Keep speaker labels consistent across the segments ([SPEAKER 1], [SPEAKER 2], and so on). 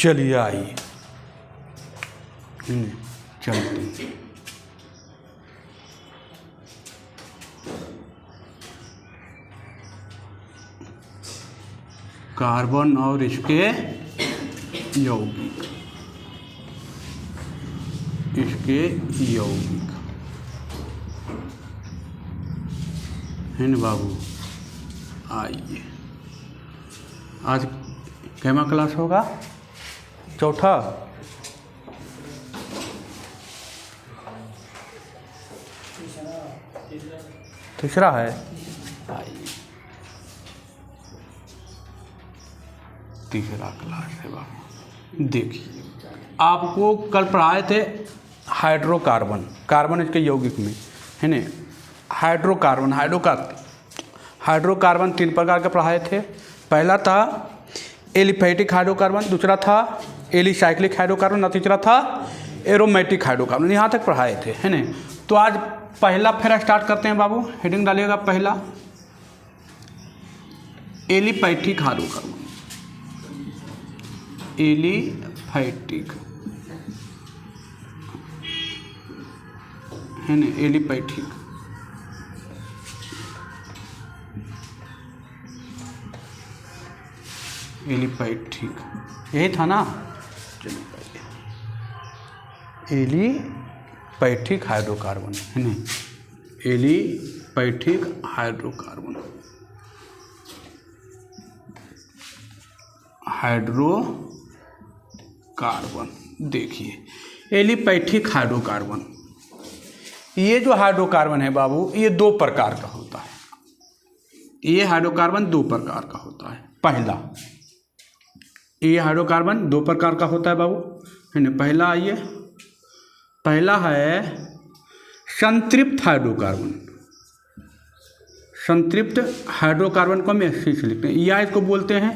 [SPEAKER 1] चलिए आइए चलते हैं। कार्बन और इसके यौगिक, है ना बाबू। आइए, आज कैमा क्लास होगा? चौथा। तीसरा है। आइए, तीसरा क्लास है बाबू। देखिए, आपको कल पढ़ाए थे हाइड्रोकार्बन, कार्बन इसके यौगिक में, है ना। हाइड्रोकार्बन 3 प्रकार के पढ़ाए थे। पहला था एलिफैटिक हाइड्रोकार्बन, दूसरा था एलिसाइक्लिक हाइड्रोकार्बन और तीसरा था एरोमेटिक हाइड्रोकार्बन। यहाँ तक पढ़ाए थे, है ना। तो आज पहला फिर स्टार्ट करते हैं बाबू। हेडिंग डालिएगा पहला, एलिफैटिक हाइड्रोकार्बन। एलिफैटिक, है ना, एलिफैटिक। यही था ना। चलिए पहले एलिफैटिक हाइड्रोकार्बन, है ना, एलिफैटिक हाइड्रोकार्बन। देखिए, एलिफैटिक हाइड्रोकार्बन, ये जो हाइड्रोकार्बन है बाबू, ये 2 प्रकार का होता है। ये हाइड्रोकार्बन 2 प्रकार का होता है। पहला, ये हाइड्रोकार्बन 2 प्रकार का होता है बाबू, है ना। पहला आइए, पहला है संतृप्त हाइड्रोकार्बन। संतृप्त हाइड्रोकार्बन को हम ऐसे से लिखते हैं, या इसको बोलते हैं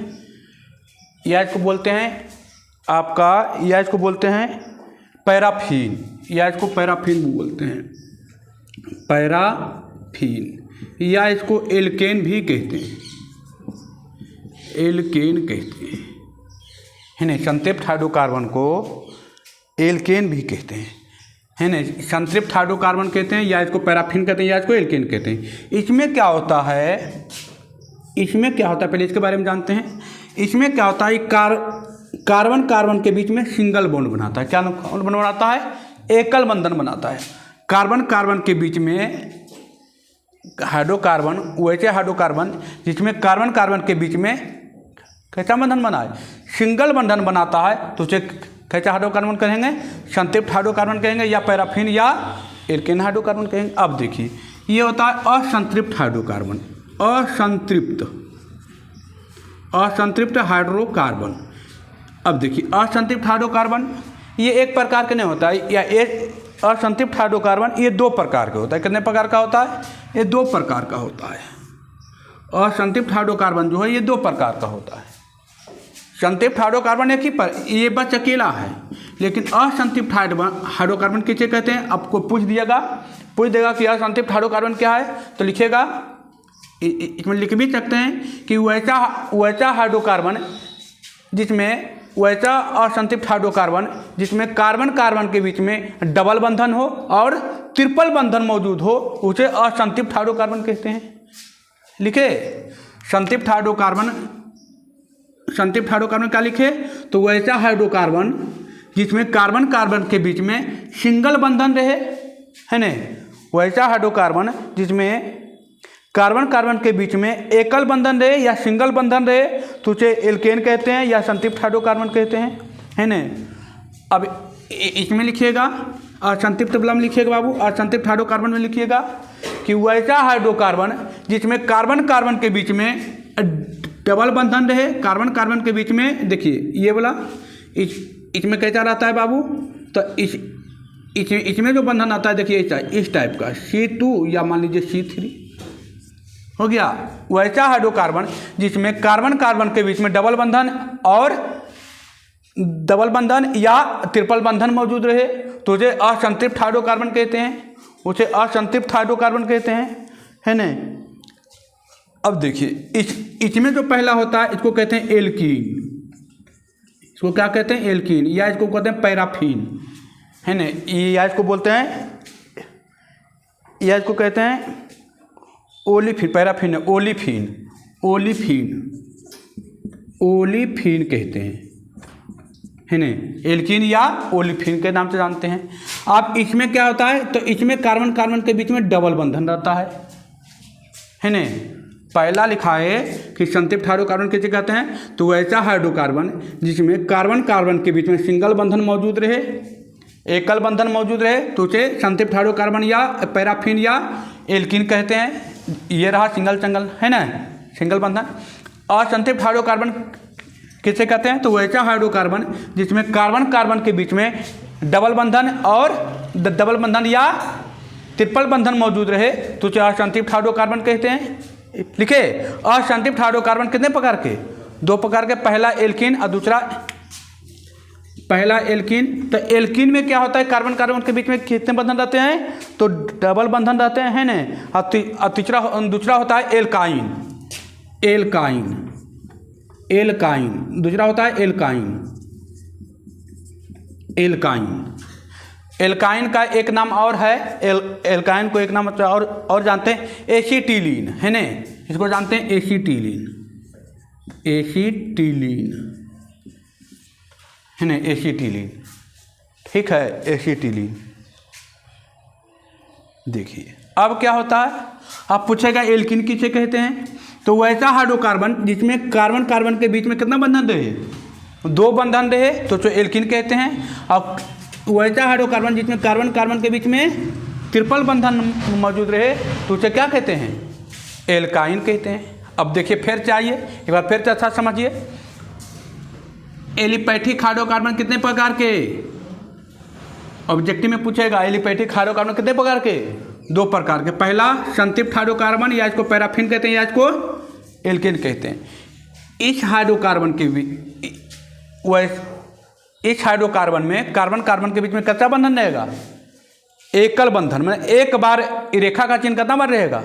[SPEAKER 1] पैराफिन, या इसको पैराफिन भी बोलते हैं, पैराफिन, या इसको एल्केन भी कहते हैं, है ना। संतृप्त हाइड्रोकार्बन को एल्केन भी कहते हैं, है ना। संतृप्त हाइड्रोकार्बन कहते हैं, या इसको पैराफिन कहते हैं, या इसको एल्केन कहते हैं। इसमें क्या होता है, पहले इसके बारे में जानते हैं। इसमें क्या होता है, कार्बन के बीच में सिंगल बॉन्ड बनाता है। क्या बॉन्ड बनाता है? एकल बंधन बनाता है। कार्बन के बीच में हाइड्रोकार्बन, वैसे हाइड्रोकार्बन जिसमें कार्बन के बीच में कैसा बंधन बना है? सिंगल बंधन बनाता है, तो उसे कैसा हाइड्रोकार्बन कहेंगे? संतृप्त हाइड्रोकार्बन कहेंगे, या पैराफिन या एल्केन हाइड्रोकार्बन कहेंगे। अब देखिए, ये होता है असंतृप्त हाइड्रोकार्बन। असंतृप्त हाइड्रोकार्बन। अब देखिए, असंतृप्त हाइड्रोकार्बन ये एक प्रकार के नहीं होता है, या एक असंतृप्त हाइड्रोकार्बन ये 2 प्रकार के होता है। कितने प्रकार का होता है? ये 2 प्रकार का होता है। असंतृप्त हाइड्रोकार्बन जो है ये 2 प्रकार का होता है। संतृप्त हाइड्रोकार्बन एक ही पर, ये बस अकेला है। लेकिन असंतृप्त हाइड्रोकार्बन किसे कहते हैं? आपको पूछ देगा कि असंतृप्त हाइड्रोकार्बन क्या है, तो लिखिएगा, इसमें लिख भी सकते हैं कि वैसा हाइड्रोकार्बन जिसमें, वैसा असंतृप्त हाइड्रोकार्बन जिसमें कार्बन के बीच में डबल बंधन हो और ट्रिपल बंधन मौजूद हो, उसे असंतृप्त हाइड्रोकार्बन कहते हैं। लिखे, संतृप्त हाइड्रोकार्बन क्या लिखे? तो वैसा हाइड्रोकार्बन जिसमें कार्बन के बीच में सिंगल बंधन रहे, है ना। वैसा हाइड्रोकार्बन जिसमें कार्बन के बीच में एकल बंधन रहे या सिंगल बंधन रहे, तो उसे एल्केन कहते हैं या संतृप्त हाइड्रोकार्बन कहते हैं, है ना। अब इसमें लिखिएगा, असंतृप्त वाला में लिखिएगा बाबू, असंतृप्त हाइड्रोकार्बन में लिखिएगा कि वैसा हाइड्रोकार्बन जिसमें कार्बन के बीच में डबल बंधन रहे, कार्बन के बीच में, देखिए ये वाला, इसमें कैसा रहता है बाबू? तो इसमें जो बंधन आता है, देखिए इस टाइप का, C2 या मान लीजिए C3 हो गया। वैसा हाइड्रोकार्बन जिसमें कार्बन के बीच में डबल बंधन या ट्रिपल बंधन मौजूद रहे, तो उसे असंतृप्त हाइड्रोकार्बन कहते हैं, है ना। अब देखिए, इसमें जो पहला होता है इसको कहते हैं एल्कीन, इसको क्या कहते हैं? एल्कीन, या इसको कहते हैं पैराफिन, है ना, या इसको बोलते हैं, या इसको कहते हैं ओलिफिन, पैराफिन है, ओलिफिन, ओलिफिन, ओलिफिन कहते हैं, है ना, एल्कीन या ओलिफिन के नाम से जानते हैं। अब इसमें क्या होता है? तो इसमें कार्बन कार्बन के बीच में डबल बंधन रहता है ना। पहला लिखा है कि संतृप्त हाइड्रोकार्बन किसे कहते हैं? तो ऐसा हाइड्रोकार्बन जिसमें कार्बन कार्बन के बीच में सिंगल बंधन मौजूद रहे, एकल बंधन मौजूद रहे, तो उसे संतृप्त हाइड्रोकार्बन या पैराफिन या एल्कीन कहते हैं। ये रहा सिंगल सिंगल, है ना, सिंगल बंधन। और संतृप्त हाइड्रोकार्बन किसे कहते हैं? तो वैसा हाइड्रोकार्बन जिसमें कार्बन कार्बन के बीच में डबल बंधन और डबल बंधन या ट्रिपल बंधन मौजूद रहे, तो उसे असंतृप्त हाइड्रोकार्बन कहते हैं। लिखे, असंतृप्त हाइड्रोकार्बन कितने प्रकार के? 2 प्रकार के, पहला एल्कीन और दूसरा, पहला एल्कीन। तो एल्कीन में क्या होता है? कार्बन कार्बन के बीच में कितने बंधन रहते हैं? तो डबल बंधन रहते हैं, है ना। और तीसरा दूसरा होता है एल्काइन, एल्काइन, एल्काइन, दूसरा होता है एल्काइन, एल्काइन। एल्काइन का एक नाम और है, एल्काइन को एक नाम और जानते हैं, एसीटिलीन, है ना, इसको जानते हैं एसीटिलीन, एसीटिलीन, है ना, एसीटिलीन, ठीक है, एसीटिलीन। देखिए अब क्या होता है, आप पूछेगा एल्कीन किसे कहते हैं? तो वैसा हाइड्रोकार्बन जिसमें कार्बन कार्बन के बीच में कितना बंधन रहे? 2 बंधन रहे, तो जो एल्कीन कहते हैं। अब वैसा हाइड्रोकार्बन जिसमें कार्बन कार्बन के बीच में ट्रिपल बंधन मौजूद रहे, तो उसे क्या कहते हैं? एल्काइन कहते हैं। अब देखिए फिर चाहिए, एक बार फिर अच्छा समझिए, एलिपैथिक हाइड्रोकार्बन कितने प्रकार के? ऑब्जेक्टिव में पूछेगा, एलिपैथिक हाइड्रोकार्बन कितने प्रकार के? 2 प्रकार के। पहला संतृप्त हाइड्रोकार्बन, या इसको पैराफिन कहते हैं या इसको एल्कीन कहते हैं। इस हाइड्रोकार्बन के इस हाइड्रोकार्बन में कार्बन कार्बन के बीच में कितना बंधन रहेगा? एकल बंधन, मतलब एक बार रेखा का चिन्ह कितना बार रहेगा?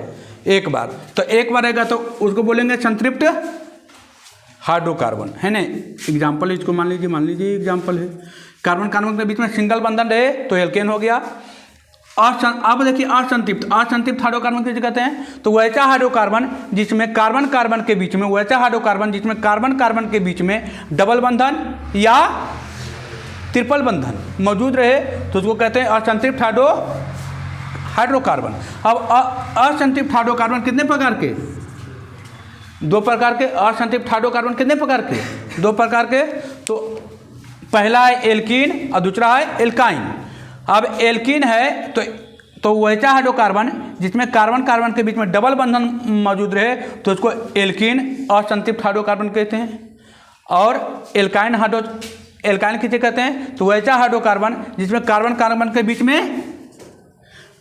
[SPEAKER 1] एक बार। तो एक बार रहेगा तो उसको बोलेंगे संतृप्त हाइड्रोकार्बन, है ना। एग्जाम्पल इसको मान लीजिए एग्जाम्पल है, कार्बन कार्बन के बीच में सिंगल बंधन रहे तो एल्केन हो गया। अब देखिए असंतृप्त हाइड्रोकार्बन किसे कहते हैं? तो वैसा हाइड्रोकार्बन जिसमें कार्बन कार्बन के बीच में, वैसा हाइड्रोकार्बन जिसमें कार्बन कार्बन के बीच में डबल बंधन या ट्रिपल बंधन मौजूद रहे, तो उसको कहते हैं असंतृप्त हाइड्रोकार्बन। अब असंतृप्त हाइड्रोकार्बन कितने प्रकार के? 2 प्रकार के। असंतृप्त हाइड्रोकार्बन कितने प्रकार के? 2 प्रकार के। तो पहला है एल्कीन और दूसरा है एल्काइन। अब एल्कीन है तो वैसा हाइड्रोकार्बन जिसमें कार्बन कार्बन के बीच में डबल बंधन मौजूद रहे, तो उसको एल्कीन असंतृप्त हाइड्रोकार्बन कहते हैं। और एल्काइन किसे कहते हैं? तो वैसा हाइड्रोकार्बन जिसमें कार्बन कार्बन के बीच में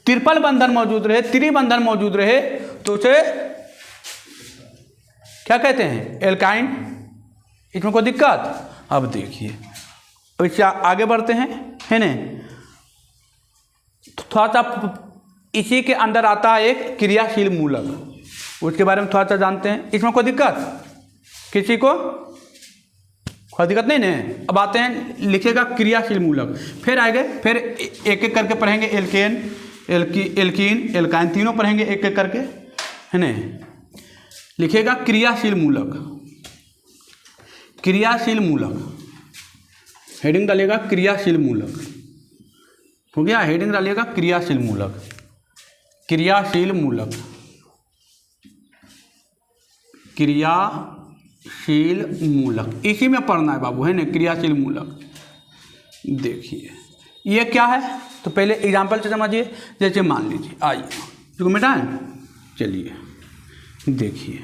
[SPEAKER 1] ट्रिपल बंधन मौजूद रहे, त्रिबंधन मौजूद रहे, तो उसे क्या कहते हैं? एल्काइन। इसमें कोई दिक्कत? अब देखिए इससे आगे बढ़ते हैं, है ना। थोड़ा सा इसी के अंदर आता है एक क्रियाशील मूलक, उसके बारे में थोड़ा सा जानते हैं। इसमें कोई दिक्कत किसी को? कोई दिक्कत नहीं ना। अब आते हैं, लिखेगा क्रियाशील मूलक, फिर आएंगे, फिर एक एक करके पढ़ेंगे, एल्कीन एल्काइन तीनों पढ़ेंगे एक एक करके, है ना। लिखेगा क्रियाशील मूलक, क्रियाशील मूलक, हेडिंग डालेगा क्रियाशील मूलक, हो गया। हेडिंग डालिएगा क्रियाशील मूलक, क्रियाशील मूलक, क्रियाशील मूलक, इसी में पढ़ना है बाबू, है ना, क्रियाशील मूलक। देखिए ये क्या है, तो पहले एग्जाम्पल से समझिए। जैसे मान लीजिए, आइए इसको मिटाएं, चलिए देखिए,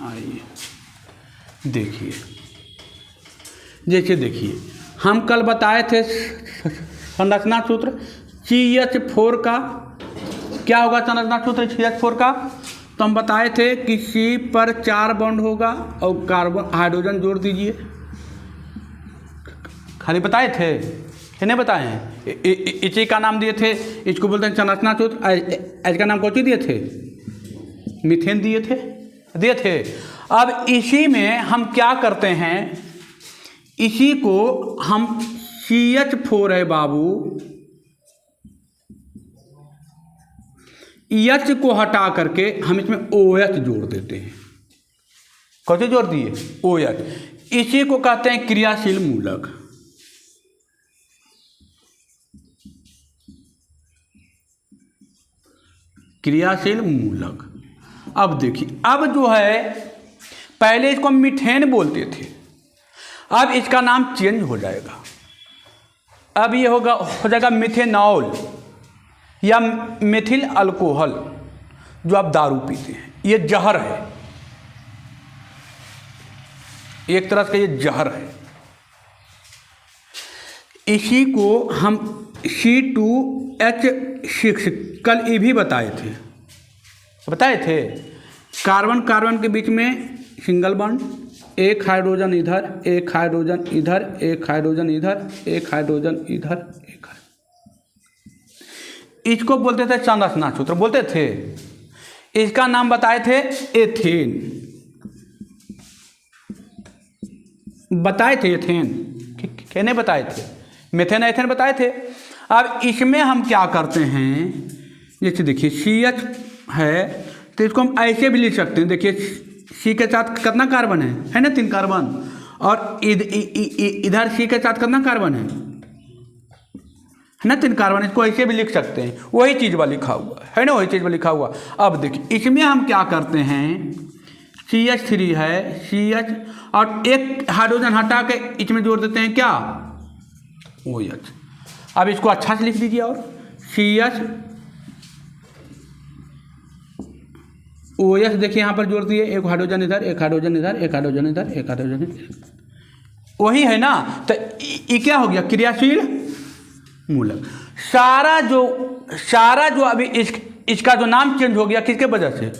[SPEAKER 1] आइए देखिए, जैसे देखिए हम कल बताए थे संरचना सूत्र CH4 का, क्या होगा संरचना सूत्र CH4 का? तो हम बताए थे कि C पर 4 बॉन्ड होगा और कार्बन हाइड्रोजन जोड़ दीजिए, खाली बताए थे कि नहीं बताए हैं? इसी का नाम दिए थे, इसको बोलते हैं संरचना सूत्र। आज का नाम कौन सी दिए थे? मीथेन दिए थे। अब इसी में हम क्या करते हैं, इसी को हम CH4 है बाबू, H को हटा करके हम इसमें OH जोड़ देते हैं। कैसे जोड़ दिए? OH। इसी को कहते हैं क्रियाशील मूलक। क्रियाशील मूलक। अब देखिए, अब जो है पहले इसको हम मीथेन बोलते थे, अब इसका नाम चेंज हो जाएगा। अब ये हो जाएगा मिथेनॉल या मेथिल अल्कोहल, जो आप दारू पीते हैं। ये जहर है, एक तरह से ये जहर है। इसी को हम C2H6 कल ये भी बताए थे। कार्बन कार्बन के बीच में सिंगल बॉन्ड, एक हाइड्रोजन इधर, एक हाइड्रोजन इधर, एक हाइड्रोजन इधर, एक हाइड्रोजन इधर, एक। इसको बोलते थे संरचना सूत्र, बोलते थे। इसका नाम बताए थे एथेन, बताए थे एथेन, कहने बताए थे, मेथेन एथेन बताए थे। अब इसमें हम क्या करते हैं, जैसे देखिए CH है तो इसको हम ऐसे भी लिख सकते हैं। देखिए C के साथ कितना कार्बन है ना, 3 कार्बन, और इधर C के साथ कितना कार्बन है ना, 3 कार्बन। इसको ऐसे भी लिख सकते हैं, वही चीज़ वाला लिखा हुआ है ना, वही चीज़ वाला लिखा हुआ। अब देखिए इसमें हम क्या करते हैं, CH3 है, CH और एक हाइड्रोजन हटा के इसमें जोड़ देते हैं क्या, OH। अब इसको अच्छा से लिख दीजिए, और CH OH देखिए यहाँ पर जोड़ दिए, एक हाइड्रोजन इधर, एक हाइड्रोजन इधर, एक हाइड्रोजन इधर, एक हाइड्रोजन इधर, वही है ना। तो ये क्या हो गया, क्रियाशील मूलक। सारा जो अभी इसका जो नाम चेंज हो गया, किसके वजह से,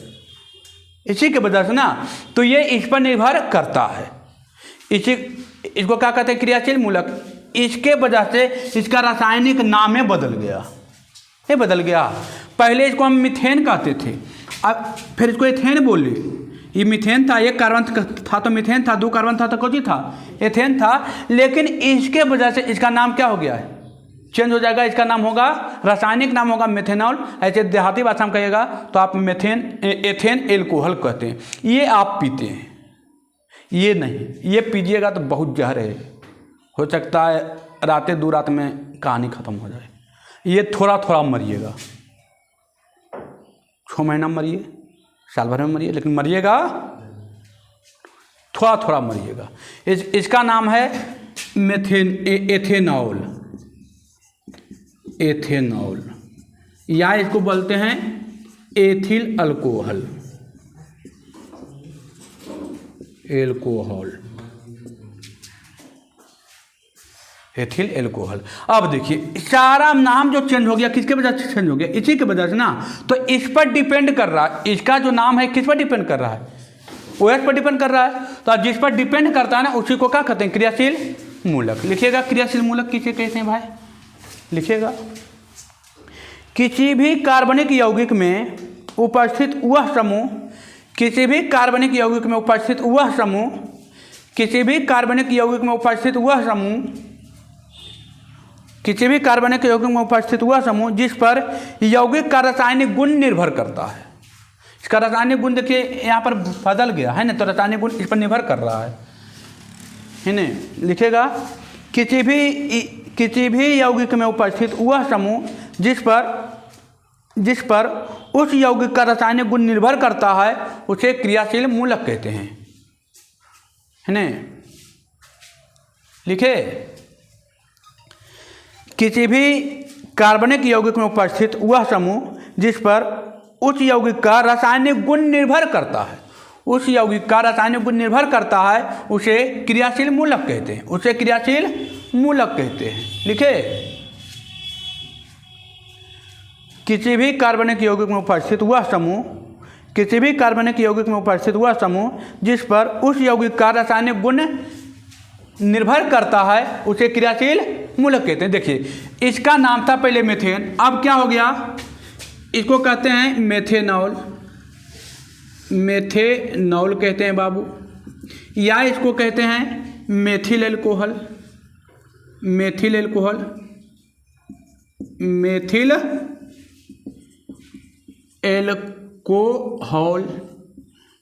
[SPEAKER 1] इसी के वजह से ना। तो ये इस पर निर्भर करता है, इसको क्या कहते हैं, क्रियाशील मूलक। इसके वजह से इसका रासायनिक नाम ही बदल गया, ये बदल गया। पहले इसको हम मीथेन कहते थे, अब फिर इसको एथेन बोले। ये मीथेन था, एक कार्बन था तो मीथेन था, 2 कार्बन था तो कौन सी था, एथेन था। लेकिन इसके वजह से इसका नाम क्या हो गया है, चेंज हो जाएगा। इसका नाम होगा, रासायनिक नाम होगा मेथेनॉल। ऐसे देहाती भाषा में कहिएगा तो आप एथेन एल्कोहल कहते हैं। ये आप पीते हैं, ये नहीं, ये पीजिएगा तो बहुत जहर है, हो सकता है रातें 2 रात में कहानी खत्म हो जाए। ये थोड़ा थोड़ा मरिएगा, 6 महीना मरिए, साल भर में मरिए, लेकिन मरिएगा थोड़ा थोड़ा मरिएगा। इसका नाम है एथेनॉल, या इसको बोलते हैं एथिल अल्कोहल, एथिल एल्कोहल। अब देखिए सारा नाम जो चेंज हो गया, किसके वजह से चेंज हो गया, इसी के वजह से ना। तो इस पर डिपेंड कर रहा है, इसका जो नाम है किस पर डिपेंड कर रहा है, OH पर डिपेंड कर रहा है। तो जिस पर डिपेंड करता है ना, उसी को क्या कहते हैं, क्रियाशील मूलक। लिखिएगा क्रियाशील मूलक किसे कहते हैं भाई, लिखिएगा। किसी भी कार्बनिक यौगिक में उपस्थित वह समूह, किसी भी कार्बनिक यौगिक में उपस्थित वह समूह, किसी भी कार्बनिक यौगिक में उपस्थित वह समूह, किसी भी कार्बनिक यौगिक में उपस्थित हुआ समूह जिस पर यौगिक का रासायनिक गुण निर्भर करता है। इसका रासायनिक गुण देखिए यहाँ पर बदल गया है ना, तो रासायनिक गुण इस पर निर्भर कर रहा है ना। लिखेगा किसी भी यौगिक में उपस्थित वह समूह जिस पर उस यौगिक का रासायनिक गुण निर्भर करता है, उसे क्रियाशील मूलक कहते हैं, है ना। लिखे, किसी भी कार्बनिक यौगिक में उपस्थित वह समूह जिस पर उस यौगिक का रासायनिक गुण निर्भर करता है, उस यौगिक का रासायनिक गुण निर्भर करता है, उसे क्रियाशील मूलक कहते हैं, उसे क्रियाशील मूलक कहते हैं। लिखे, किसी भी कार्बनिक यौगिक में उपस्थित वह समूह, किसी भी कार्बनिक यौगिक में उपस्थित वह समूह जिस पर उस यौगिक का रासायनिक गुण निर्भर करता है, उसे क्रियाशील मूलक कहते हैं। देखिए इसका नाम था पहले मीथेन, अब क्या हो गया, इसको कहते हैं मेथेनॉल, मेथेनॉल कहते हैं बाबू, या इसको कहते हैं methyl alcohol, methyl alcohol, methyl alcohol,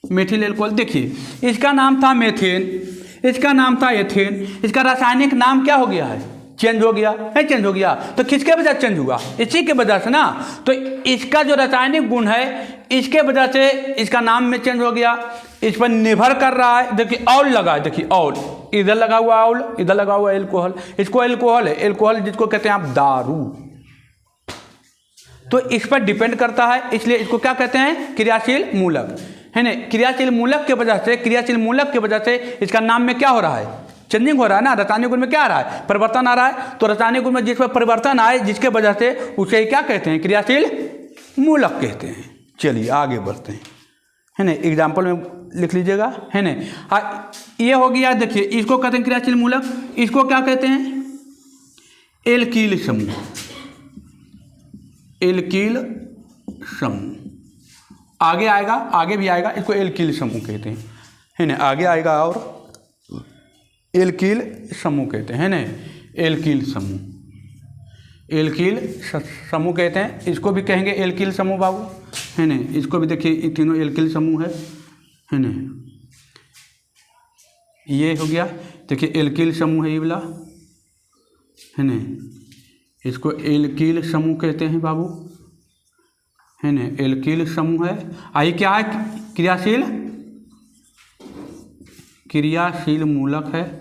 [SPEAKER 1] methyl alcohol. देखिए इसका नाम था मेथेन, इसका नाम था एथेन, इसका रासायनिक नाम क्या हो गया है, चेंज हो गया है, चेंज हो गया। तो किसके वजह से चेंज हुआ, इसी के वजह से ना। तो इसका जो रासायनिक गुण है इसके वजह से इसका नाम में चेंज हो गया, इस पर निर्भर कर रहा है। देखिए ऑल लगा है, देखिए ऑल, इधर लगा हुआ ऑल, इधर लगा हुआ एल्कोहल, इसको एल्कोहल है, एल्कोहल जिसको कहते हैं आप दारू। तो इस पर डिपेंड करता है, इसलिए इसको क्या कहते हैं, क्रियाशील मूलक, है ना। क्रियाशील मूलक के वजह से, क्रियाशील मूलक के वजह से इसका नाम में क्या हो रहा है, चेंजिंग हो रहा है ना। रासायनिक गुण में क्या आ रहा है, परिवर्तन आ रहा है। तो रासायनिक गुण में जिस पर परिवर्तन आए, जिसके वजह से, उसे क्या कहते हैं, क्रियाशील मूलक कहते हैं। चलिए आगे बढ़ते हैं, है ना। एग्जाम्पल में लिख लीजिएगा, है ना। ये हो गया, देखिए इसको कहते हैं क्रियाशील मूलक, इसको क्या कहते हैं, एल्कील समूह, एल्कील समूह। आगे आएगा, आगे भी आएगा, इसको एल्कील समूह कहते हैं, है ना। आगे आएगा और एल्कील समूह कहते हैं, है ना। एल्कील समूह, एल्कील समूह कहते हैं। इसको भी कहेंगे एल्कील समूह बाबू, है ना। इसको भी देखिए, ये तीनों एल्कील समूह है ना। ये हो गया, देखिए एल्कील समूह है ये वाला, है ना। इसको एल्कील समूह कहते हैं बाबू, है ना। एल्कील समूह है। आई क्या है, क्रियाशील, क्रियाशील मूलक है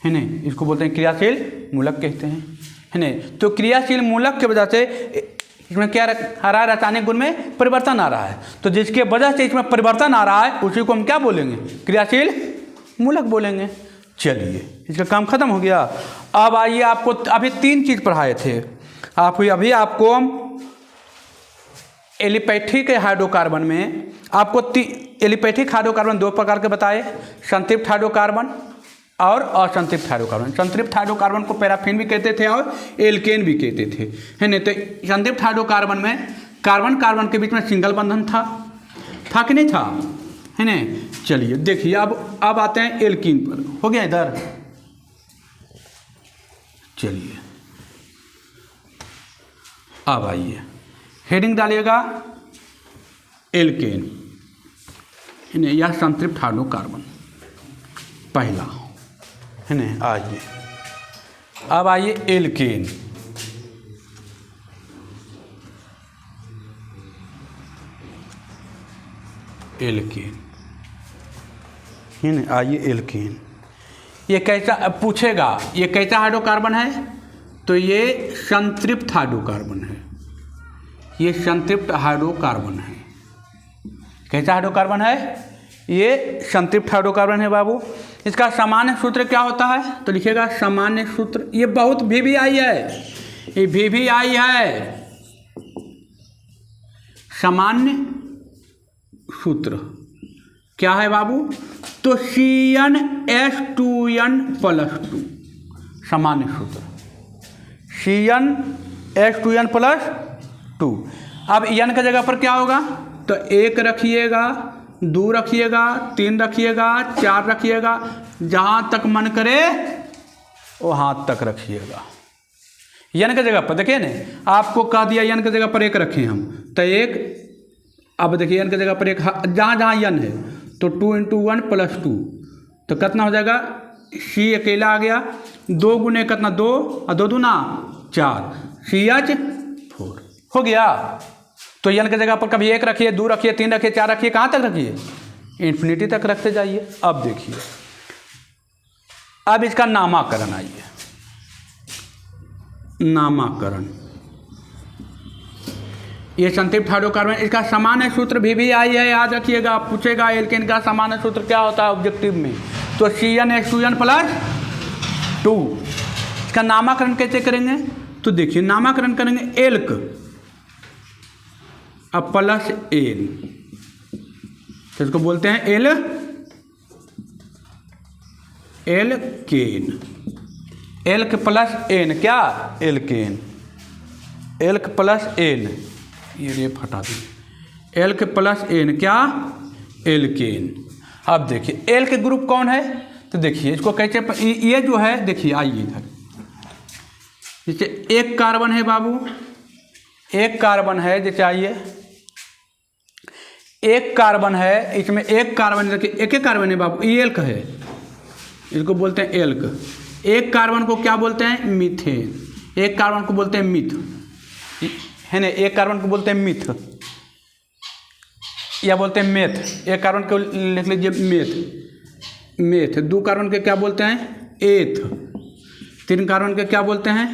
[SPEAKER 1] ना। इसको बोलते हैं क्रियाशील मूलक कहते हैं, है ना। तो क्रियाशील मूलक की वजह से इसमें क्या आ रहा है, रासायनिक गुण में परिवर्तन आ रहा है। तो जिसके वजह से इसमें परिवर्तन आ रहा है उसी को हम क्या बोलेंगे, क्रियाशील मूलक बोलेंगे। चलिए इसका काम खत्म हो गया। अब आइए, आपको अभी 3 चीज़ पढ़ाए थे, अभी आपको हम एलिपैथिक हाइड्रोकार्बन में आपको एलिपैथिक हाइड्रोकार्बन 2 प्रकार के बताए, संतृप्त हाइड्रोकार्बन और असंतृप्त हाइड्रोकार्बन। संतृप्त हाइड्रोकार्बन को पैराफिन भी कहते थे और एल्केन भी कहते थे, है ना। तो संतृप्त हाइड्रोकार्बन में कार्बन कार्बन के बीच में सिंगल बंधन था कि नहीं था, है ना। चलिए देखिए, अब आते हैं एल्कीन पर। हो गया इधर, चलिए अब आइए, हेडिंग डालिएगा एल्केन, है ना। यह संतृप्त हाइड्रोकार्बन पहला, है ना। आइए, अब आइए एल्केन, एल्केन, है ना। आइए एल्केन, ये कैसा पूछेगा, ये कैसा हाइड्रोकार्बन है, तो ये संतृप्त हाइड्रोकार्बन है, ये संतृप्त हाइड्रोकार्बन है। कैसा हाइड्रोकार्बन है, ये संतृप्त हाइड्रोकार्बन है बाबू। इसका सामान्य सूत्र क्या होता है, तो लिखिएगा सामान्य सूत्र। ये बहुत VVI है, ये VVI है, सामान्य सूत्र क्या है बाबू, तो CnH2n+2 सामान्य सूत्र, CnH2n+2। अब n की जगह पर क्या होगा, तो 1 रखिएगा, 2 रखिएगा, 3 रखिएगा, 4 रखिएगा, जहाँ तक मन करे वहाँ तक रखिएगा। n की जगह पर देखिए ना, आपको कह दिया n की जगह पर 1 रखें हम, तो 1। अब देखिए n की जगह पर 1, जहाँ जहाँ n है तो 2 × 1+2, तो कितना हो जाएगा, C अकेला आ गया, 2 गुने कितना 2 और 2 दूना 4, CH4 हो गया। तो n की जगह पर कभी 1 रखिए, 2 रखिए, 3 रखिए, 4 रखिए, कहाँ तक रखिए, इन्फिनिटी तक रखते जाइए। अब देखिए, अब इसका नामाकरण, आइए नामाकरण। ये संतृप्त हाइड्रोकार्बन, इसका सामान्य सूत्र VVI है, याद रखिएगा। पूछेगा एल्केन का सामान्य सूत्र क्या होता है ऑब्जेक्टिव में, तो CnH2n+2। इसका नामाकरण कैसे करेंगे, तो देखिए नामाकरण करेंगे एल्क अब प्लस एन, तो इसको बोलते हैं एल्केन, एल्क प्लस एन, क्या एल्केन, एल्क प्लस एन, ये रेप हटा दिए, एल्क प्लस एन क्या, एल्केन। अब देखिए एल्क ग्रुप कौन है, तो देखिए इसको कैसे, ये जो है देखिए, आइए इधर, जैसे एक कार्बन है बाबू, एक कार्बन है, जैसे आइए एक कार्बन है, इसमें एक कार्बन, देखिए एक एक कार्बन है बाबू, ये एल्क है, इसको बोलते हैं एल्क। एक कार्बन को क्या बोलते हैं, मीथेन, एक कार्बन को बोलते हैं मिथ, है ना, एक कार्बन को बोलते हैं मिथ या बोलते हैं मेथ, एक कार्बन को लिख लीजिए मेथ, मेथ। दो कार्बन के क्या बोलते हैं, एथ। तीन कार्बन के क्या बोलते हैं,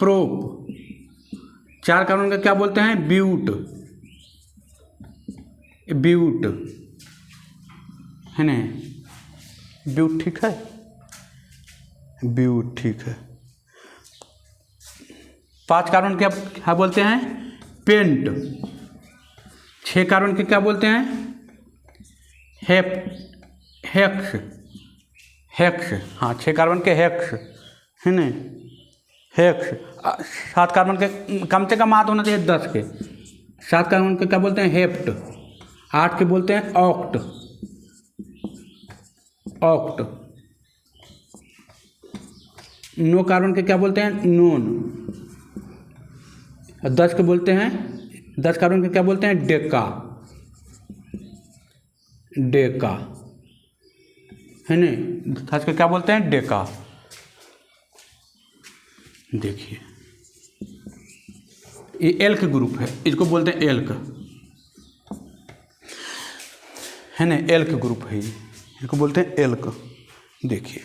[SPEAKER 1] प्रोप। चार कार्बन के क्या बोलते हैं, ब्यूट, ब्यूट, है ना, ब्यूट, ठीक है, ब्यूट, ठीक है। पांच कार्बन क्या क्या बोलते हैं, पेंट। छह कार्बन के क्या बोलते हैं, हेक्स, हेक्स, हाँ, छह कार्बन के हेक्स, है ना, हेक्स। सात कार्बन के कम से कम हाथ होना चाहिए 10 के। सात कार्बन के क्या बोलते हैं, हेप्ट। 8 के बोलते हैं ऑक्ट, ऑक्ट। 9 कार्बन के क्या बोलते हैं, नोन। 10 के बोलते हैं, 10 कार्बन के क्या बोलते हैं, डेका, डेका, है ना, 10 के क्या बोलते हैं, डेका। देखिए ये एल्क ग्रुप है, इसको बोलते हैं एल्क, है ना, एल्क ग्रुप है ये, इसको बोलते हैं एल्क। देखिए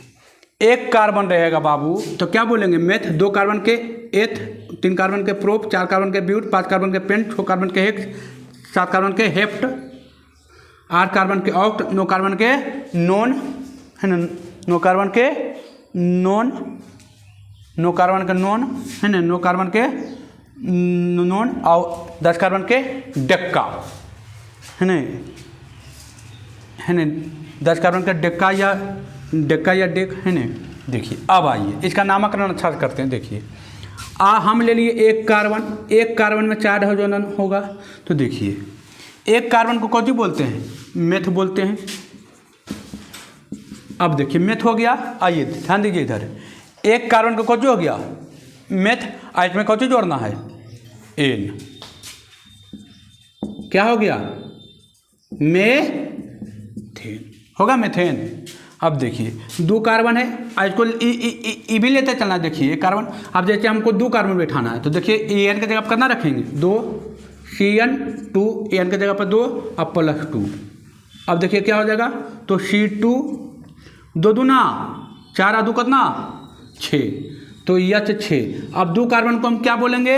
[SPEAKER 1] एक कार्बन रहेगा बाबू, तो क्या बोलेंगे, मेथ। 2 कार्बन के एथ, 3 कार्बन के प्रोप, 4 कार्बन के ब्यूट, 5 कार्बन के पेंट, 6 कार्बन के हेक्स, 7 कार्बन के हेप्ट, 8 कार्बन के ऑक्ट, 9 कार्बन के नॉन, है ना, 9 कार्बन के नॉन, 9 कार्बन के नॉन, है ना, 9 कार्बन के नॉन, और 10 कार्बन के डेक्का, है ना, है ना, 10 कार्बन का डेक्का या डेक, है ना। देखिए अब आइए इसका नामकरण अच्छा से करते हैं। देखिए हम ले लिए एक कार्बन, एक कार्बन में 4 हाइड्रोजन होगा, तो देखिए एक कार्बन को कौन बोलते हैं, मेथ बोलते हैं। अब देखिए मेथ हो गया, आइए ध्यान दीजिए इधर, एक कार्बन को कौन हो गया, मेथ। आज में कौन जोड़ना है, एन, क्या हो गया, मेथेन, होगा मेथेन। अब देखिए 2 कार्बन है, इसको ई भी लेते चलना। देखिए कार्बन, अब जैसे हमको 2 कार्बन बैठाना है, तो देखिए ए एन की जगह पर कितना रखेंगे, 2, CN 2, एन की जगह पर 2, अब +2। अब देखिए क्या हो जाएगा, तो C2, 2 दूना 4, 2 कितना 6, तो यह 6। अब 2 कार्बन को हम क्या बोलेंगे,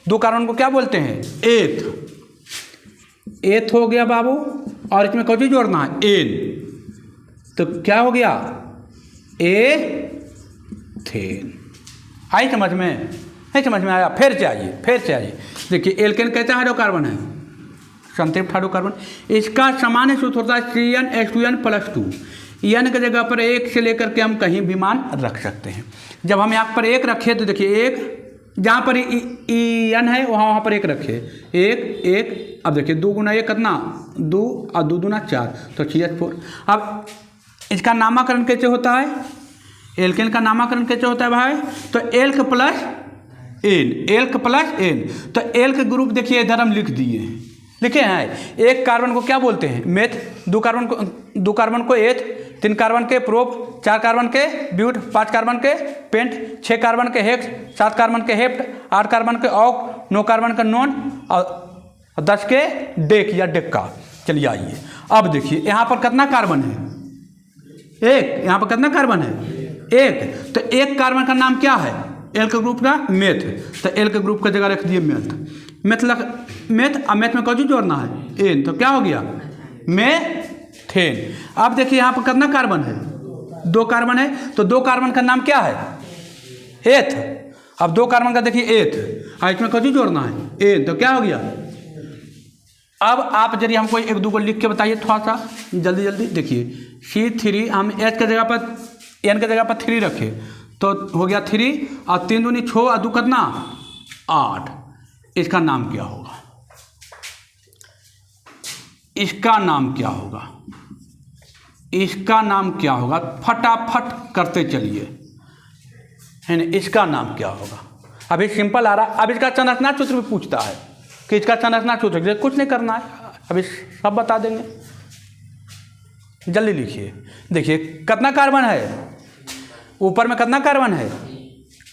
[SPEAKER 1] 2 कार्बन को क्या बोलते हैं, एथ, एथ हो गया बाबू। और इसमें कौन सी जोड़ना है, एन, तो क्या हो गया, एथेन। आई समझ में, नहीं समझ में आया, फिर से आइए, फिर से आइए। देखिए एल्केन कैसा हाइड्रोकार्बन है, संतृप्त हाइड्रोकार्बन। इसका सामान्य सूत्र होता है CnH2n+2। एन की जगह पर 1 से लेकर के हम कहीं भी मान रख सकते हैं। जब हम यहाँ पर 1 रखे, तो देखिए 1, जहाँ पर एन है वहाँ पर 1 रखे, 1। अब देखिए 2 गुना 1 कितना, 2, और 2 दूना 4, तो CH4। अब इसका नामकरण कैसे होता है, एल्केन का नामकरण कैसे होता है भाई, तो alk plus ene, alk plus ene. तो एल्क ग्रुप देखिए इधर हम लिख दिए हैं, लिखे हैं। एक कार्बन को क्या बोलते हैं, मेथ। 2 कार्बन को एथ, 3 कार्बन के प्रोप, 4 कार्बन के ब्यूट, 5 कार्बन के पेंट, 6 कार्बन के हेक्स, 7 कार्बन के हेप्ट, 8 कार्बन के ऑक, 9 कार्बन का नॉन, और 10 के डेक या डेक्का। चलिए आइए अब देखिए यहाँ पर कितना कार्बन है, 1। यहाँ पर कितना कार्बन है, 1। तो एक कार्बन का नाम क्या है, एल्क ग्रुप का मेथ। तो एल्क ग्रुप का जगह रख दिए मेथ, मेथ और मेथ में कौन सी जोड़ना है, एन, तो क्या हो गया, मेथेन। अब देखिए यहाँ पर कितना कार्बन है, 2 कार्बन है, तो 2 कार्बन का नाम क्या है, एथ। अब 2 कार्बन का देखिए एथ, इसमें कौन सी जोड़ना है, एन, तो क्या हो गया। अब आप यदि हमको 1-2 को लिख के बताइए थोड़ा सा जल्दी जल्दी। देखिए C3, हम H की जगह पर, N की जगह पर 3 रखे, तो हो गया 3, और 3 दूनी 6, और 2 कितना 8, इसका नाम क्या होगा? इसका नाम क्या होगा? इसका नाम क्या होगा? फटाफट करते चलिए, है ना। इसका नाम क्या होगा? अभी सिंपल आ रहा। अब इसका संरचना सूत्र भी पूछता है कि इसका संरचना सूत्र, कुछ नहीं करना है, अभी सब बता देंगे। जल्दी लिखिए। देखिए कितना कार्बन है ऊपर में? कितना कार्बन है?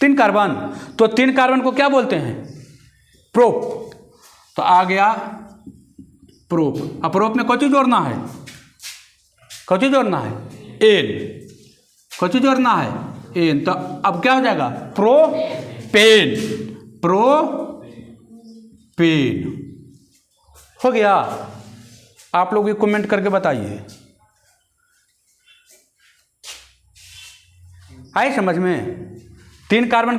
[SPEAKER 1] 3 कार्बन। तो 3 कार्बन को क्या बोलते हैं? प्रोप। तो आ गया प्रोप। अब प्रोप में कौन जोड़ना है? कौन जोड़ना है? एन। कौन जोड़ना है? एन। तो अब क्या हो जाएगा? प्रोपेन। प्रोपेन हो गया। आप लोग भी कमेंट करके बताइए, आए समझ में? 3 कार्बन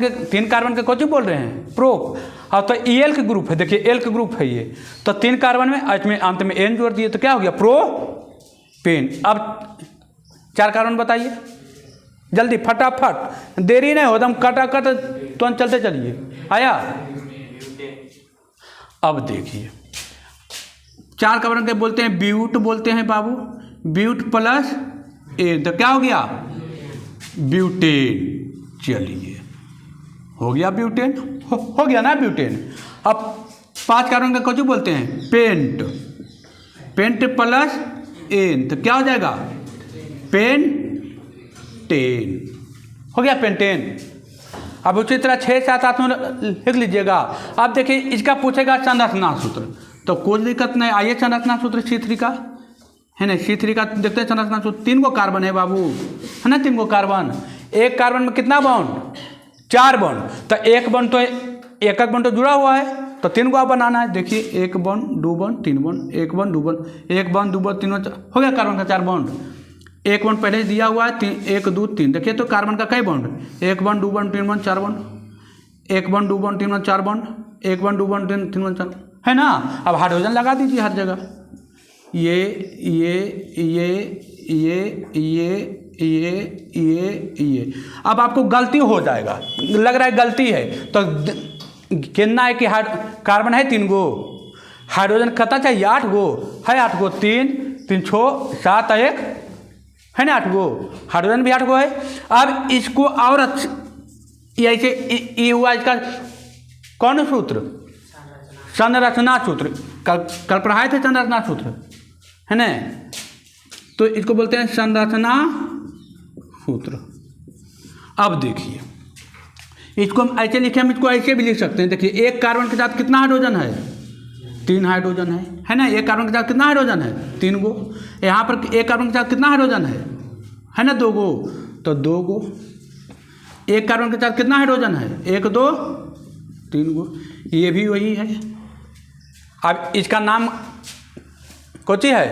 [SPEAKER 1] के कौन बोल रहे हैं? प्रोप। और तो एल के ग्रुप है, देखिए एल के ग्रुप है ये। तो 3 कार्बन में अंत में एन जोड़ दिए तो क्या हो गया? प्रोपेन। अब 4 कार्बन बताइए जल्दी, फटाफट, देरी नहीं हो, एकदम कटाकट तो चलते चलिए। आया? अब देखिए 4 कार्बन के बोलते हैं ब्यूट, बोलते हैं बाबू, ब्यूट प्लस एन, तो क्या हो गया? ब्यूटेन। चलिए हो गया ब्यूटेन, हो गया ना ब्यूटेन। अब 5 कार्बन का कौन बोलते हैं? पेंट। पेंट प्लस एन, तो क्या हो जाएगा? पेंटेन। हो गया पेंटेन। अब उसी तरह 6, 7, 8 में लिख लीजिएगा। अब देखिए इसका पूछेगा संरचना सूत्र, तो कोई दिक्कत नहीं। आइए संरचना सूत्र C3 का, है ना। C3 का देखते हैं संरचना सूत्र। 3 गो कार्बन है बाबू, है ना। 3 गो कार्बन। एक कार्बन में कितना बॉन्ड? 4 बॉन्ड। तो एक बॉन्ड तो एक बॉन्ड तो जुड़ा हुआ है, तो 3 गो आप बनाना है। देखिए 1 bond 2 bond 3 bond, 1 bond 2 bond, 1 bond 2 bond 3 bond, हो गया कार्बन का 4 बॉन्ड। 1 बॉन्ड पहले दिया हुआ है, 1 2 3। देखिए तो कार्बन का कई bond? 1 bond 2 bond 3 bond 4 bond, 1 bond 2 bond 3 bond 4 bond, 1 bond 2 bond 3 bond 4, है ना। अब हाइड्रोजन लगा दीजिए हर जगह। ये अब आपको गलती हो जाएगा, लग रहा है गलती है, तो गिनना है कि कार्बन है 3 गो, हाइड्रोजन कितना चाहिए? 8 गो है। 8 गो, 3 3 6 7 1, है ना। 8 गो हाइड्रोजन भी 8 गो है। अब इसको और ऐसे ये हुआ इसका कौन सूत्र? संरचना सूत्र। कल पढ़ाए थे संरचना सूत्र, है ना। तो इसको बोलते हैं संरचना सूत्र। अब देखिए इसको हम ऐसे लिखे, हम इसको ऐसे भी लिख सकते हैं। देखिए एक कार्बन के साथ कितना हाइड्रोजन है? 3 हाइड्रोजन है ना। एक कार्बन के साथ कितना हाइड्रोजन है? 3 गो। यहाँ पर एक कार्बन के साथ कितना हाइड्रोजन है ना? 2 गो, तो 2 गो। एक कार्बन के साथ कितना हाइड्रोजन है? 1 2 3 गो। ये भी वही है। अब इसका नाम कौन है?